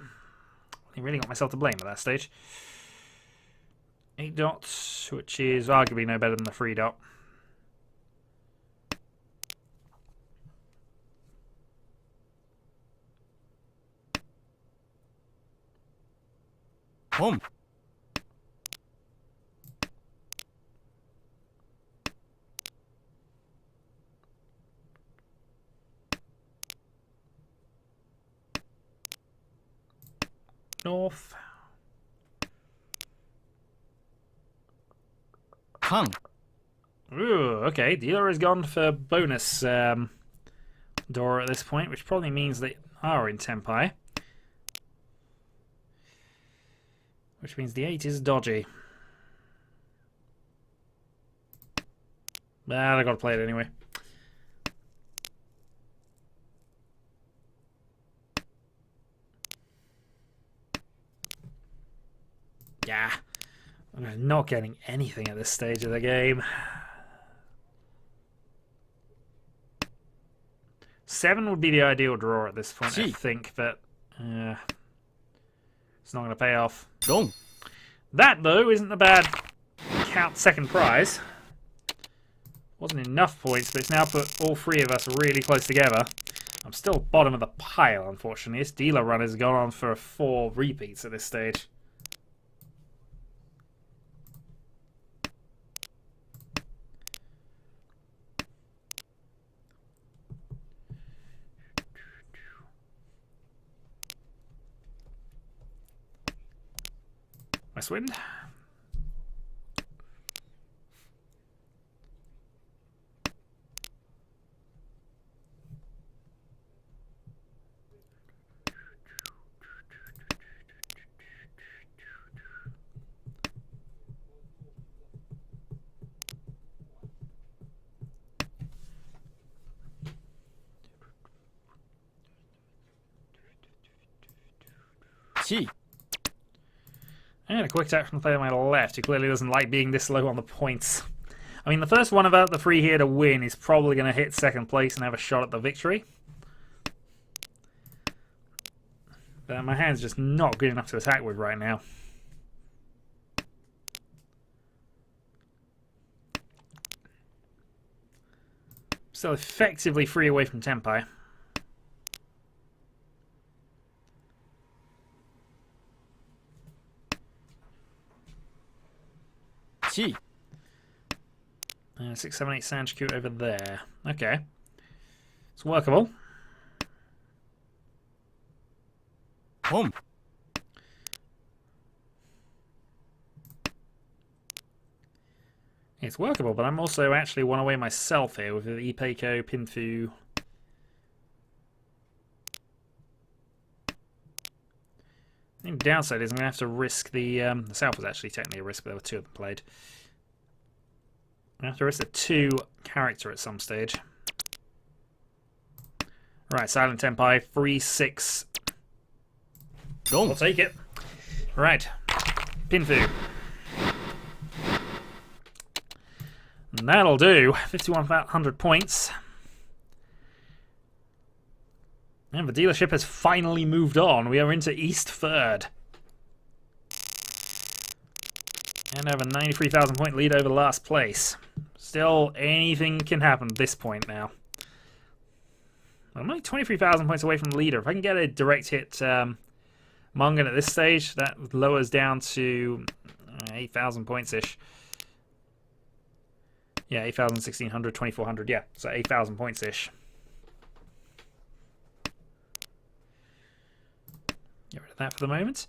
[SPEAKER 1] I really got myself to blame at that stage. 8 dots, which is arguably no better than the 3 dot.
[SPEAKER 2] Home.
[SPEAKER 1] North.
[SPEAKER 2] Hang.
[SPEAKER 1] Ooh, okay. Dealer has gone for bonus door at this point, which probably means they are in Tenpai. Which means the 8 is dodgy. Nah, I gotta play it anyway. Yeah. I'm not getting anything at this stage of the game. 7 would be the ideal draw at this point, I think, but it's not going to pay off.
[SPEAKER 2] Long.
[SPEAKER 1] That, though, isn't a bad count second prize. Wasn't enough points, but it's now put all 3 of us really close together. I'm still bottom of the pile, unfortunately. This dealer run has gone on for 4 repeats at this stage. West wind.
[SPEAKER 2] Chi.
[SPEAKER 1] And a quick attack from the player on my left, who clearly doesn't like being this low on the points. I mean, the first one about the 3 here to win is probably going to hit second place and have a shot at the victory. But my hand's just not good enough to attack with right now. Still effectively 3 away from Tenpai.
[SPEAKER 2] Chi.
[SPEAKER 1] 6, 7, 8 Sanchku over there. Okay. It's workable.
[SPEAKER 2] Home.
[SPEAKER 1] It's workable, but I'm also actually 1 away myself here with the Ipeiko, Pinfu. The downside is I'm going to have to risk the south was actually technically a risk, but there were 2 of them played. I'm going to have to risk the 2 character at some stage. Right, Silent Tenpai, 3, 6. I'll take it. Right, Pinfu. And that'll do. 5,100 points. And the dealership has finally moved on. We are into East Third. And have a 93,000 point lead over last place. Still, anything can happen at this point now. I'm only 23,000 points away from the leader. If I can get a direct hit Mungan at this stage, that lowers down to 8,000 points-ish. Yeah, 8,000, 1,600, 2,400, yeah. So 8,000 points-ish. Get rid of that for the moment.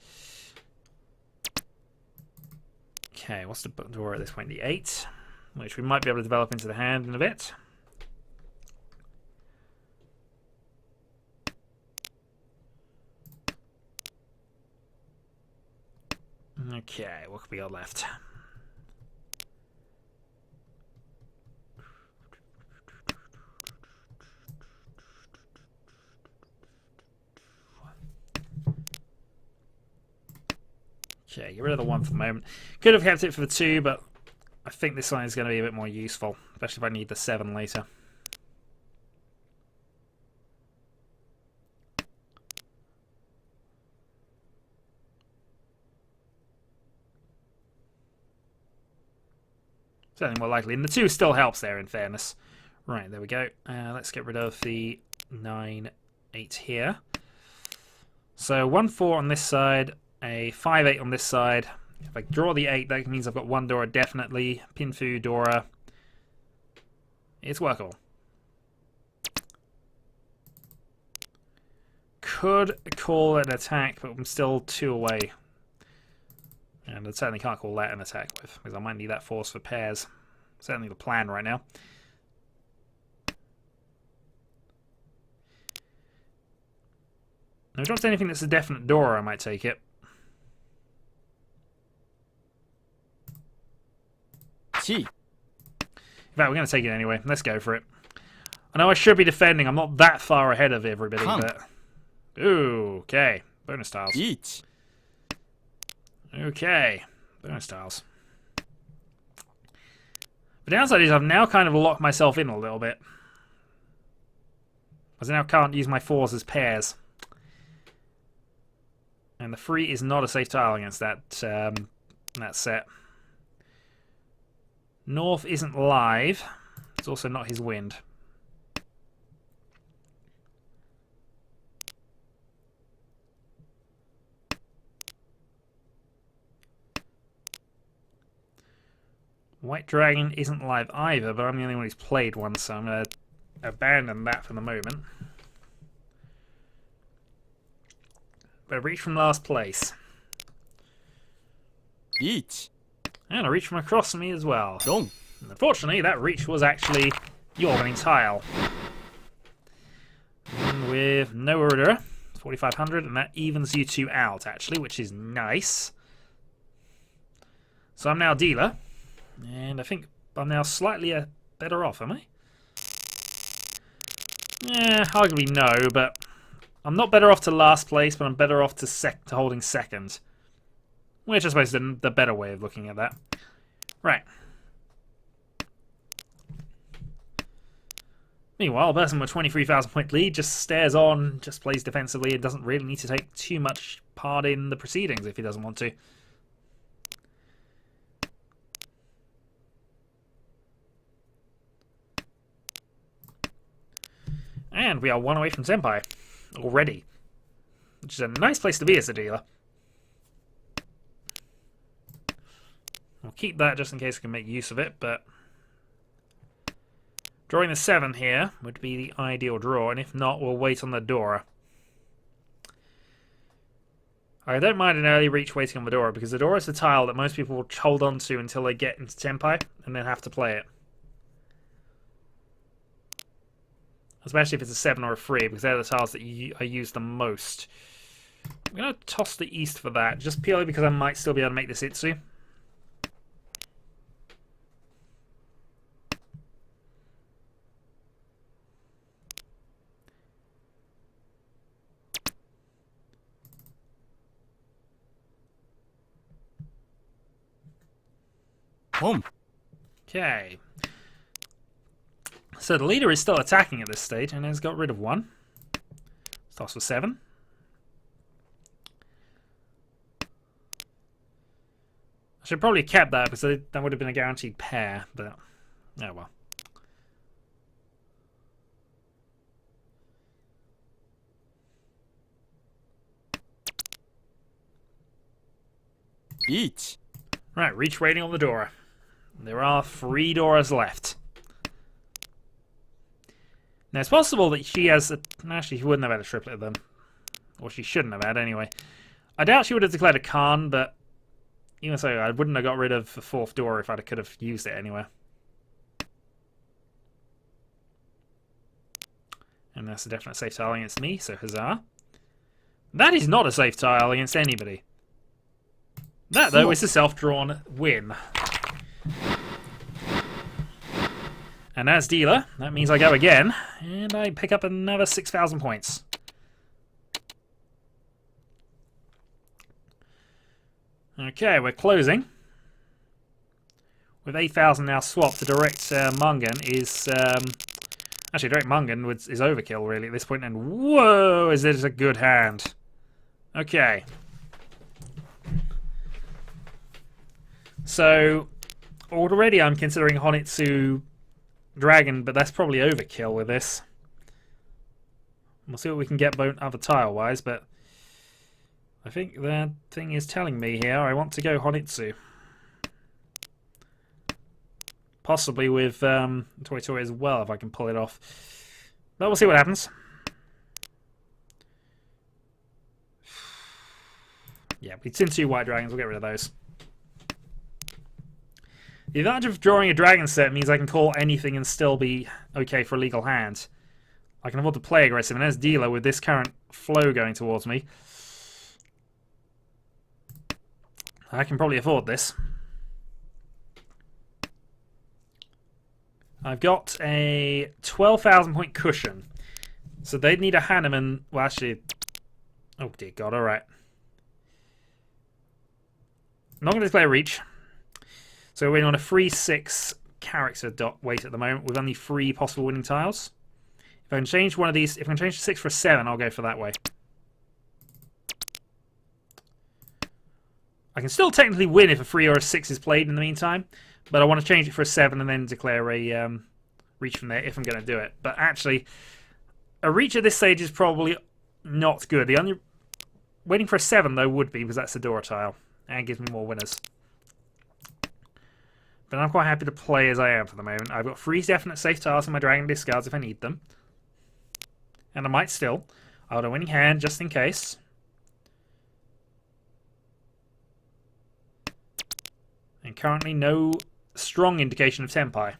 [SPEAKER 1] Okay, what's the door at this point? The 8, which we might be able to develop into the hand in a bit. Okay, what could we got left? Okay, get rid of the 1 for the moment. Could have kept it for the 2, but I think this one is going to be a bit more useful, especially if I need the 7 later. Certainly more likely. And the 2 still helps there, in fairness. Right, there we go. Let's get rid of the 9, 8 here. So 1, 4 on this side, a 5, 8 on this side. If I draw the 8, that means I've got 1 Dora definitely. Pinfu, Dora. It's workable. Could call an attack, but I'm still 2 away. And I certainly can't call that an attack with, because I might need that force for pairs. Certainly the plan right now. If it drops anything that's a definite Dora, I might take it.
[SPEAKER 2] Chi.
[SPEAKER 1] In fact, we're going to take it anyway. Let's go for it. I know I should be defending. I'm not that far ahead of everybody, but... Ooh, okay. Bonus tiles.
[SPEAKER 2] Each.
[SPEAKER 1] Okay. Bonus tiles. The downside is I've now kind of locked myself in a little bit. Because I now can't use my 4s as pairs. And the 3 is not a safe tile against that set. North isn't live. It's also not his wind. White Dragon isn't live either, but I'm the only one who's played one, so I'm going to abandon that for the moment. But I reach from last place.
[SPEAKER 2] Each.
[SPEAKER 1] And a reach from across me as well.
[SPEAKER 2] Dong.
[SPEAKER 1] And unfortunately, that reach was actually your winning tile. And with no order, 4,500, and that evens you 2 out, actually, which is nice. So I'm now dealer. And I think I'm now slightly better off, am I? Yeah, arguably no, but I'm not better off to last place, but I'm better off to holding second. Which I suppose is the better way of looking at that. Right. Meanwhile, a person with a 23,000 point lead just stares on, just plays defensively, and doesn't really need to take too much part in the proceedings if he doesn't want to. And we are one away from Senpai already, which is a nice place to be as a dealer. I'll keep that just in case I can make use of it, but drawing the 7 here would be the ideal draw, and if not, we'll wait on the Dora. I don't mind an early reach waiting on the Dora, because the Dora is the tile that most people will hold on to until they get into Senpai, and then have to play it. Especially if it's a 7 or a 3, because they're the tiles that I use the most. I'm going to toss the East for that, just purely because I might still be able to make this Itsu.
[SPEAKER 2] Home.
[SPEAKER 1] Okay. So the leader is still attacking at this stage and has got rid of 1. Let's toss for 7. I should probably have kept that because that would have been a guaranteed pair, but oh well.
[SPEAKER 2] Riichi.
[SPEAKER 1] Right, reach waiting on the Dora. There are 3 Doras left. Now, it's possible that she has actually, she wouldn't have had a triplet of them. Or she shouldn't have had, anyway. I doubt she would have declared a Khan, but even so, I wouldn't have got rid of the 4th Dora if I could have used it anywhere. And that's a definite safe tile against me, so huzzah. That is not a safe tile against anybody. That, though, is a self-drawn win. And as dealer, that means I go again, and I pick up another 6,000 points. Okay, we're closing. With 8,000 now swapped, the direct Mungan is... actually, direct Mungan is overkill, really, at this point. And whoa, is this a good hand. Okay. So, already I'm considering Honitsu Dragon, but that's probably overkill with this. We'll see what we can get other tile-wise, but I think that thing is telling me here I want to go Honitsu. Possibly with Toy Toy as well, if I can pull it off. But we'll see what happens. Yeah, it's in 2 white dragons, we'll get rid of those. The advantage of drawing a dragon set means I can call anything and still be okay for a legal hand. I can afford to play aggressive, and as dealer, with this current flow going towards me, I can probably afford this. I've got a 12,000 point cushion, so they'd need a Hanneman. Well, actually, oh dear God! All right, I'm not going to declare reach. So we're on a 3/6 character weight at the moment with only 3 possible winning tiles. If I can change one of these, if I can change 6 for a 7, I'll go for that way. I can still technically win if a 3 or a 6 is played in the meantime, but I want to change it for a 7 and then declare a reach from there if I'm going to do it. But actually, a reach at this stage is probably not good. The only waiting for a 7 though would be, because that's a Dora tile and gives me more winners. But I'm quite happy to play as I am for the moment. I've got 3 definite safe tiles in my dragon discards if I need them. And I might still. I'll have a winning hand just in case. And currently no strong indication of Senpai.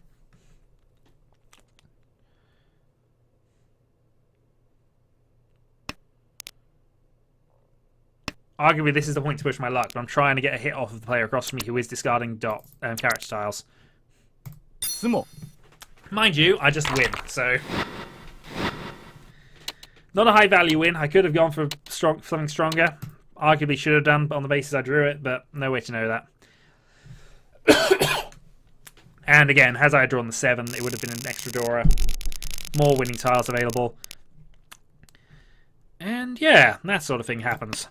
[SPEAKER 1] Arguably, this is the point to push my luck, but I'm trying to get a hit off of the player across from me who is discarding character tiles.
[SPEAKER 2] Sumo.
[SPEAKER 1] Mind you, I just win, so...
[SPEAKER 3] Not a high value win. I could have gone for something stronger. Arguably should have done on the basis I drew it, but no way to know that. And again, as I had drawn the 7, it would have been an extra drawer. More winning tiles available. And yeah, that sort of thing happens.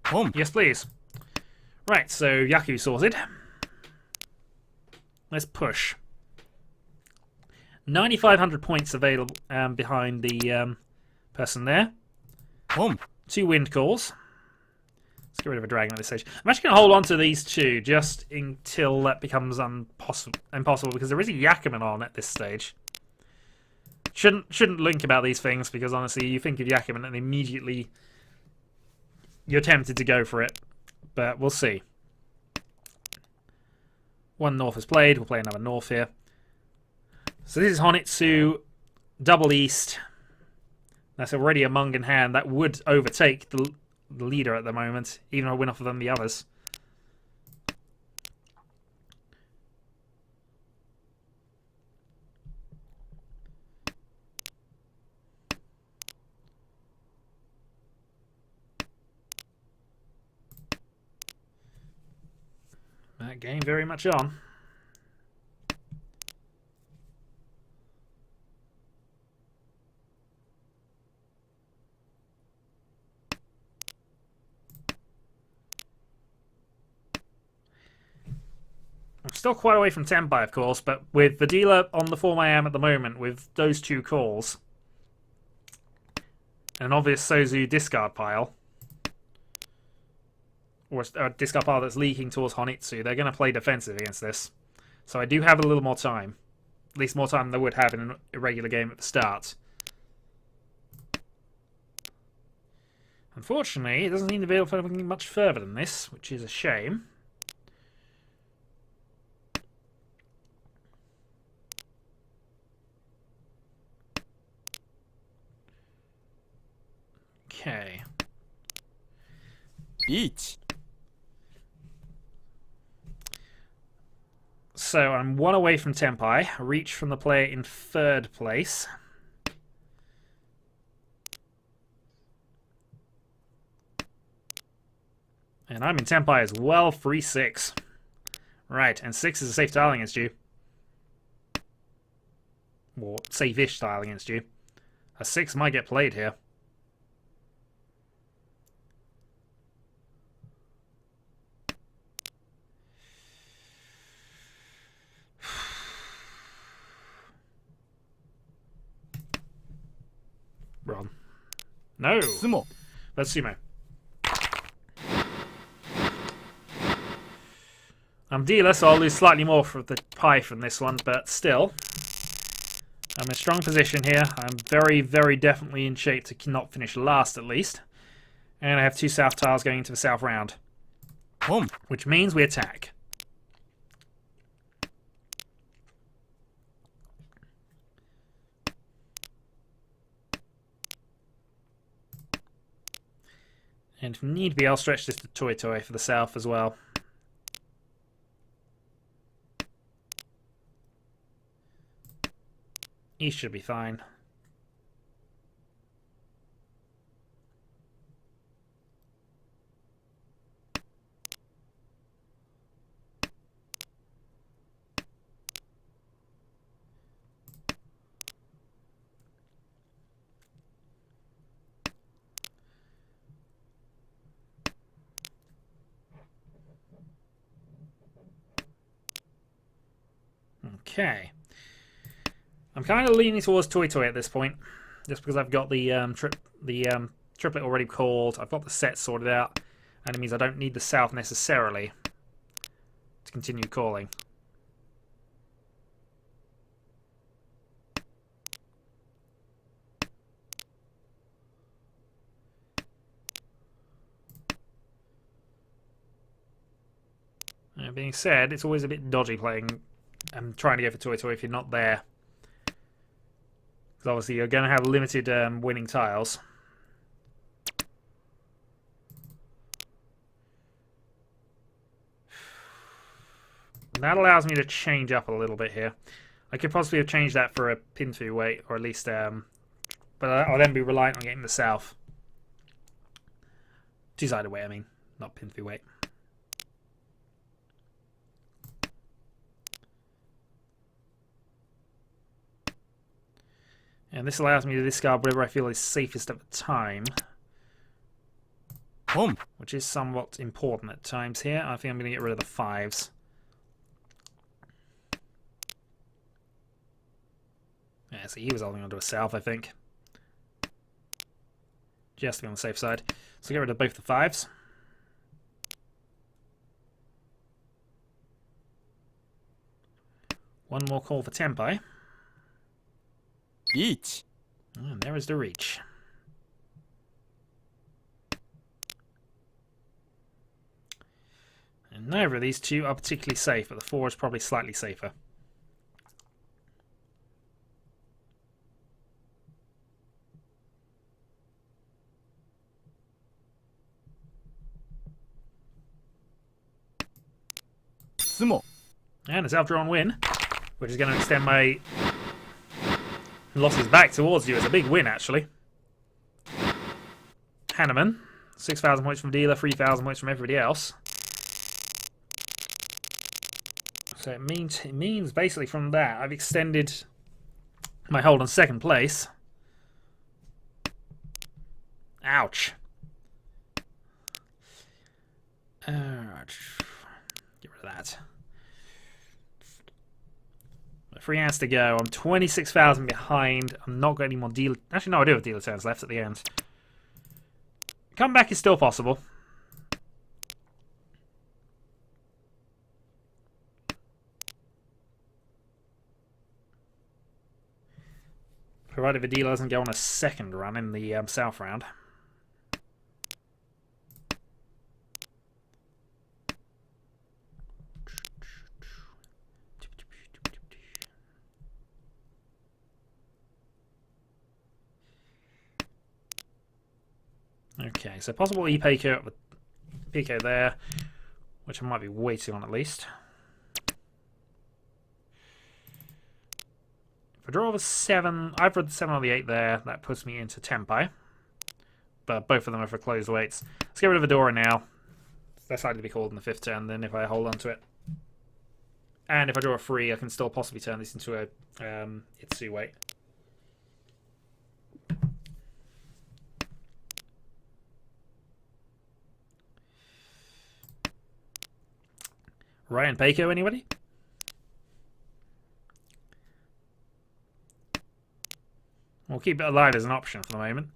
[SPEAKER 2] Home.
[SPEAKER 3] Yes, please. Right, so Yaku sorted. Let's push. 9,500 points available behind the person there.
[SPEAKER 2] Home.
[SPEAKER 3] 2 wind calls. Let's get rid of a dragon at this stage. I'm actually going to hold on to these 2 just until that becomes impossible because there is a Yakuman on at this stage. Shouldn't link about these things because honestly, you think of Yakuman and immediately you're tempted to go for it. But we'll see. 1 north is played. We'll play another north here. So this is Honitsu, double east. That's already a Mung in hand. That would overtake the leader at the moment, even a win off than the others. That game very much on. I'm still quite away from Tenpai, of course, but with the dealer on the form I am at the moment, with those 2 calls, and an obvious Sozu discard pile, or a discard pile that's leaking towards Honitsu, they're going to play defensive against this. So I do have a little more time. At least more time than they would have in a regular game at the start. Unfortunately, it doesn't seem to be able to go much further than this, which is a shame. Okay.
[SPEAKER 2] Riichi.
[SPEAKER 3] So I'm 1 away from Tenpai. Reach from the player in 3rd place. And I'm in Tenpai as well, 3-6. Right, and 6 is a safe tile against you. Or safe-ish tile against you. A 6 might get played here. Wrong. No.
[SPEAKER 2] Sumo.
[SPEAKER 3] That's sumo. I'm dealer, so I'll lose slightly more for the pie from this one, but still. I'm in a strong position here. I'm very, very definitely in shape to not finish last, at least. And I have 2 south tiles going into the south round.
[SPEAKER 2] Home.
[SPEAKER 3] Which means we attack. And if need be, I'll stretch this to Toy Toy for the south as well. East should be fine. Okay. I'm kind of leaning towards Toy Toy at this point, just because I've got the triplet already called. I've got the set sorted out, and it means I don't need the south necessarily to continue calling. That being said, it's always a bit dodgy playing and trying to go for Toy Toy if you're not there. Because obviously you're going to have limited winning tiles. That allows me to change up a little bit here. I could possibly have changed that for a Pinfu weight, or at least, but I'll then be reliant on getting the south. Two-sided weight, I mean, not Pinfu weight. And this allows me to discard whatever I feel is safest at the time. Which is somewhat important at times here. I think I'm going to get rid of the 5s. Yeah, so he was holding onto a south, I think. Just to be on the safe side. So get rid of both the 5s. One more call for Tenpai.
[SPEAKER 2] Riichi.
[SPEAKER 3] And there is the Riichi. And neither of these two are particularly safe, but the 4 is probably slightly safer.
[SPEAKER 2] Sumo.
[SPEAKER 3] And a self-drawn win, which is going to extend my losses back towards you. It's a big win, actually. Hanneman, 6,000 points from dealer, 3,000 points from everybody else. So it means basically from that I've extended my hold on second place. Ouch. Alright. Get rid of that. 3 hands to go. I'm 26,000 behind. I'm not got any more dealer. Actually, no, I do have dealer turns left at the end. Comeback is still possible. Provided the dealer doesn't go on a second run in the south round. Okay, so possible E-Pico at the Pico there, which I might be waiting on at least. If I draw the 7, I've read the 7 or the 8 there, that puts me into Tenpai. But both of them are for closed weights. Let's get rid of Adora now. That's likely to be called in the 5th turn, then if I hold on to it. And if I draw a 3, I can still possibly turn this into a Itsu weight. Ryan Peiko, anybody? We'll keep it alive as an option for the moment.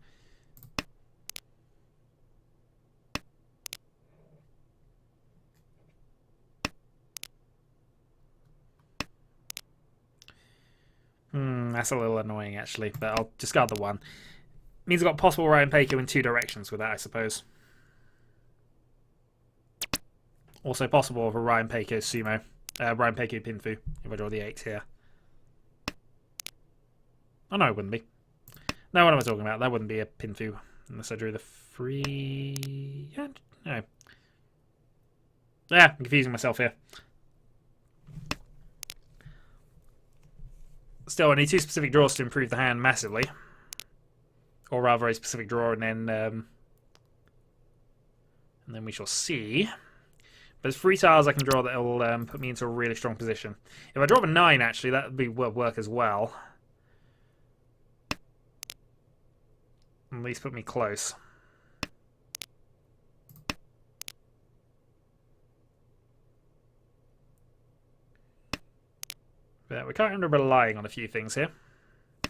[SPEAKER 3] That's a little annoying actually, but I'll discard the 1. Means I've got possible Ryan Peiko in 2 directions with that, I suppose. Also possible for Ryan Peiko Sumo. Ryan Peiko Pinfu, if I draw the 8 here. Oh no, it wouldn't be. No, what am I talking about? That wouldn't be a Pinfu unless I drew the 3... Yeah, no. Yeah, I'm confusing myself here. Still, I need 2 specific draws to improve the hand massively. Or rather, a specific draw and then we shall see. But there's 3 tiles I can draw that will put me into a really strong position. If I draw a 9, actually, that would work as well. At least put me close. But we're kind of relying on a few things here. I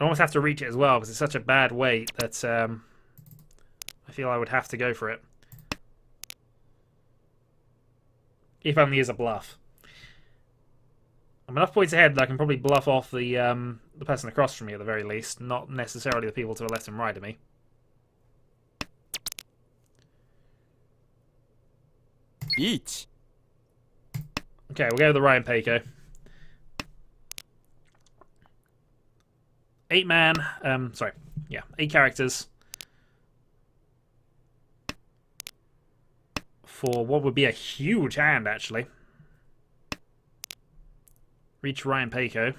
[SPEAKER 3] almost have to reach it as well because it's such a bad weight that I feel I would have to go for it. If only as a bluff. I'm enough points ahead that I can probably bluff off the person across from me at the very least, not necessarily the people to the left and right of me.
[SPEAKER 2] Riichi.
[SPEAKER 3] Okay, we'll go with the Ryan Peiko. 8 man, 8 characters. For what would be a huge hand, actually. Riichi, Ryan, Peiko.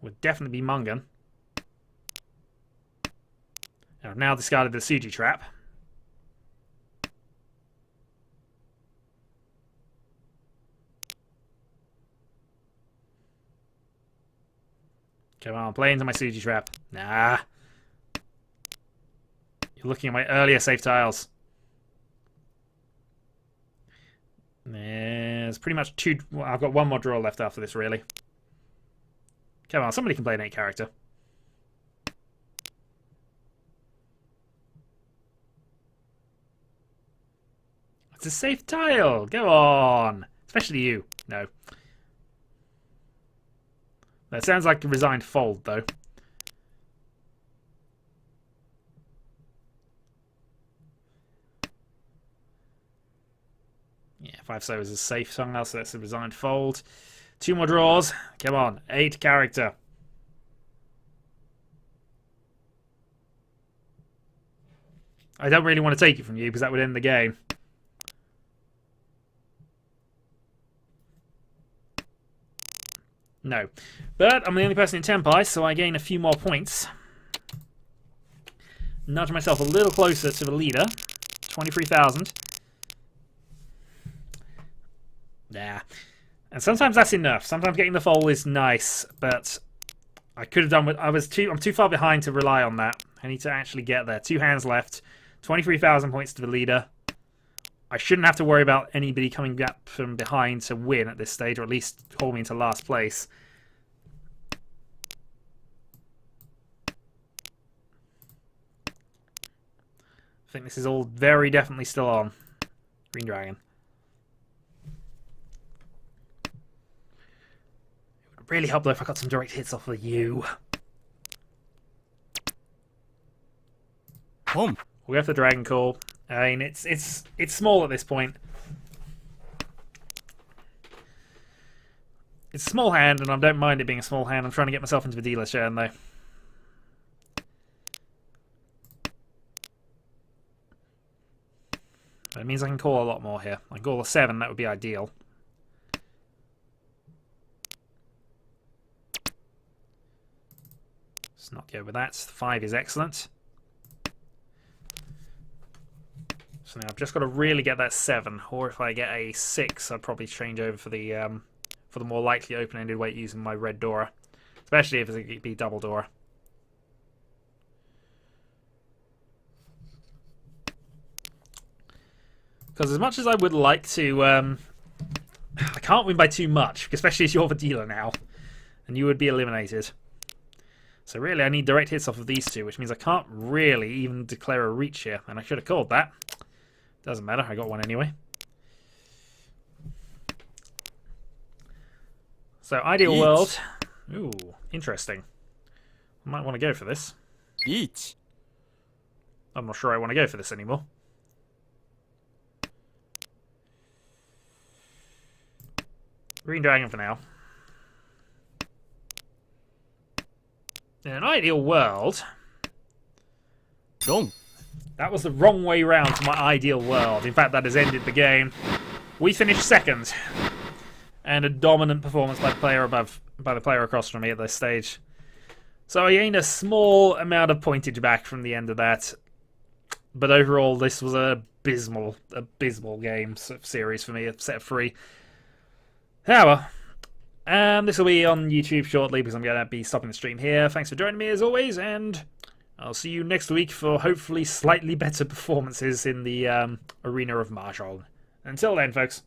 [SPEAKER 3] Would definitely be Mungan. And I've now discarded the Suji trap. Come on, play into my Suji trap. Nah. You're looking at my earlier safe tiles. There's pretty much two... Well, I've got one more draw left after this, really. Come on, somebody can play an 8 character. It's a safe tile. Go on. Especially you. No. That sounds like a resigned fold, though. Yeah, 5 so is a safe somehow, so that's a resigned fold. 2 more draws. Come on. 8 character. I don't really want to take it from you because that would end the game. No. But I'm the only person in Tenpai, so I gain a few more points. Nudge myself a little closer to the leader. 23,000. Yeah. And sometimes that's enough. Sometimes getting the fold is nice, but I could have done with... I'm too far behind to rely on that. I need to actually get there. 2 hands left. 23,000 points to the leader. I shouldn't have to worry about anybody coming back from behind to win at this stage, or at least hold me into last place. I think this is all very definitely still on. Green Dragon. It would really help though if I got some direct hits off of you.
[SPEAKER 2] Home.
[SPEAKER 3] We'll go for the Dragon Call. I mean, it's small at this point. It's a small hand, and I don't mind it being a small hand. I'm trying to get myself into the dealer's turn, though. But it means I can call a lot more here. I can call a 7, that would be ideal. Let's not go with that. 5 is excellent. So now I've just got to really get that 7, or if I get a 6, I'd probably change over for the more likely open-ended weight using my red Dora, especially if it be double Dora. Because as much as I would like to, I can't win by too much, especially as you're the dealer now, and you would be eliminated. So really, I need direct hits off of these 2, which means I can't really even declare a reach here, and I should have called that. Doesn't matter, I got one anyway. So, Ideal World. Ooh, interesting. I might want to go for this.
[SPEAKER 2] Riichi.
[SPEAKER 3] I'm not sure I want to go for this anymore. Green Dragon for now. In an ideal world...
[SPEAKER 2] Wrong.
[SPEAKER 3] That was the wrong way round to my ideal world. In fact, that has ended the game. We finished second. And a dominant performance by the player across from me at this stage. So I gained a small amount of pointage back from the end of that. But overall, this was an abysmal game series for me, a set of 3. However, this will be on YouTube shortly because I'm going to be stopping the stream here. Thanks for joining me as always, and I'll see you next week for hopefully slightly better performances in the arena of Mahjong. Until then, folks.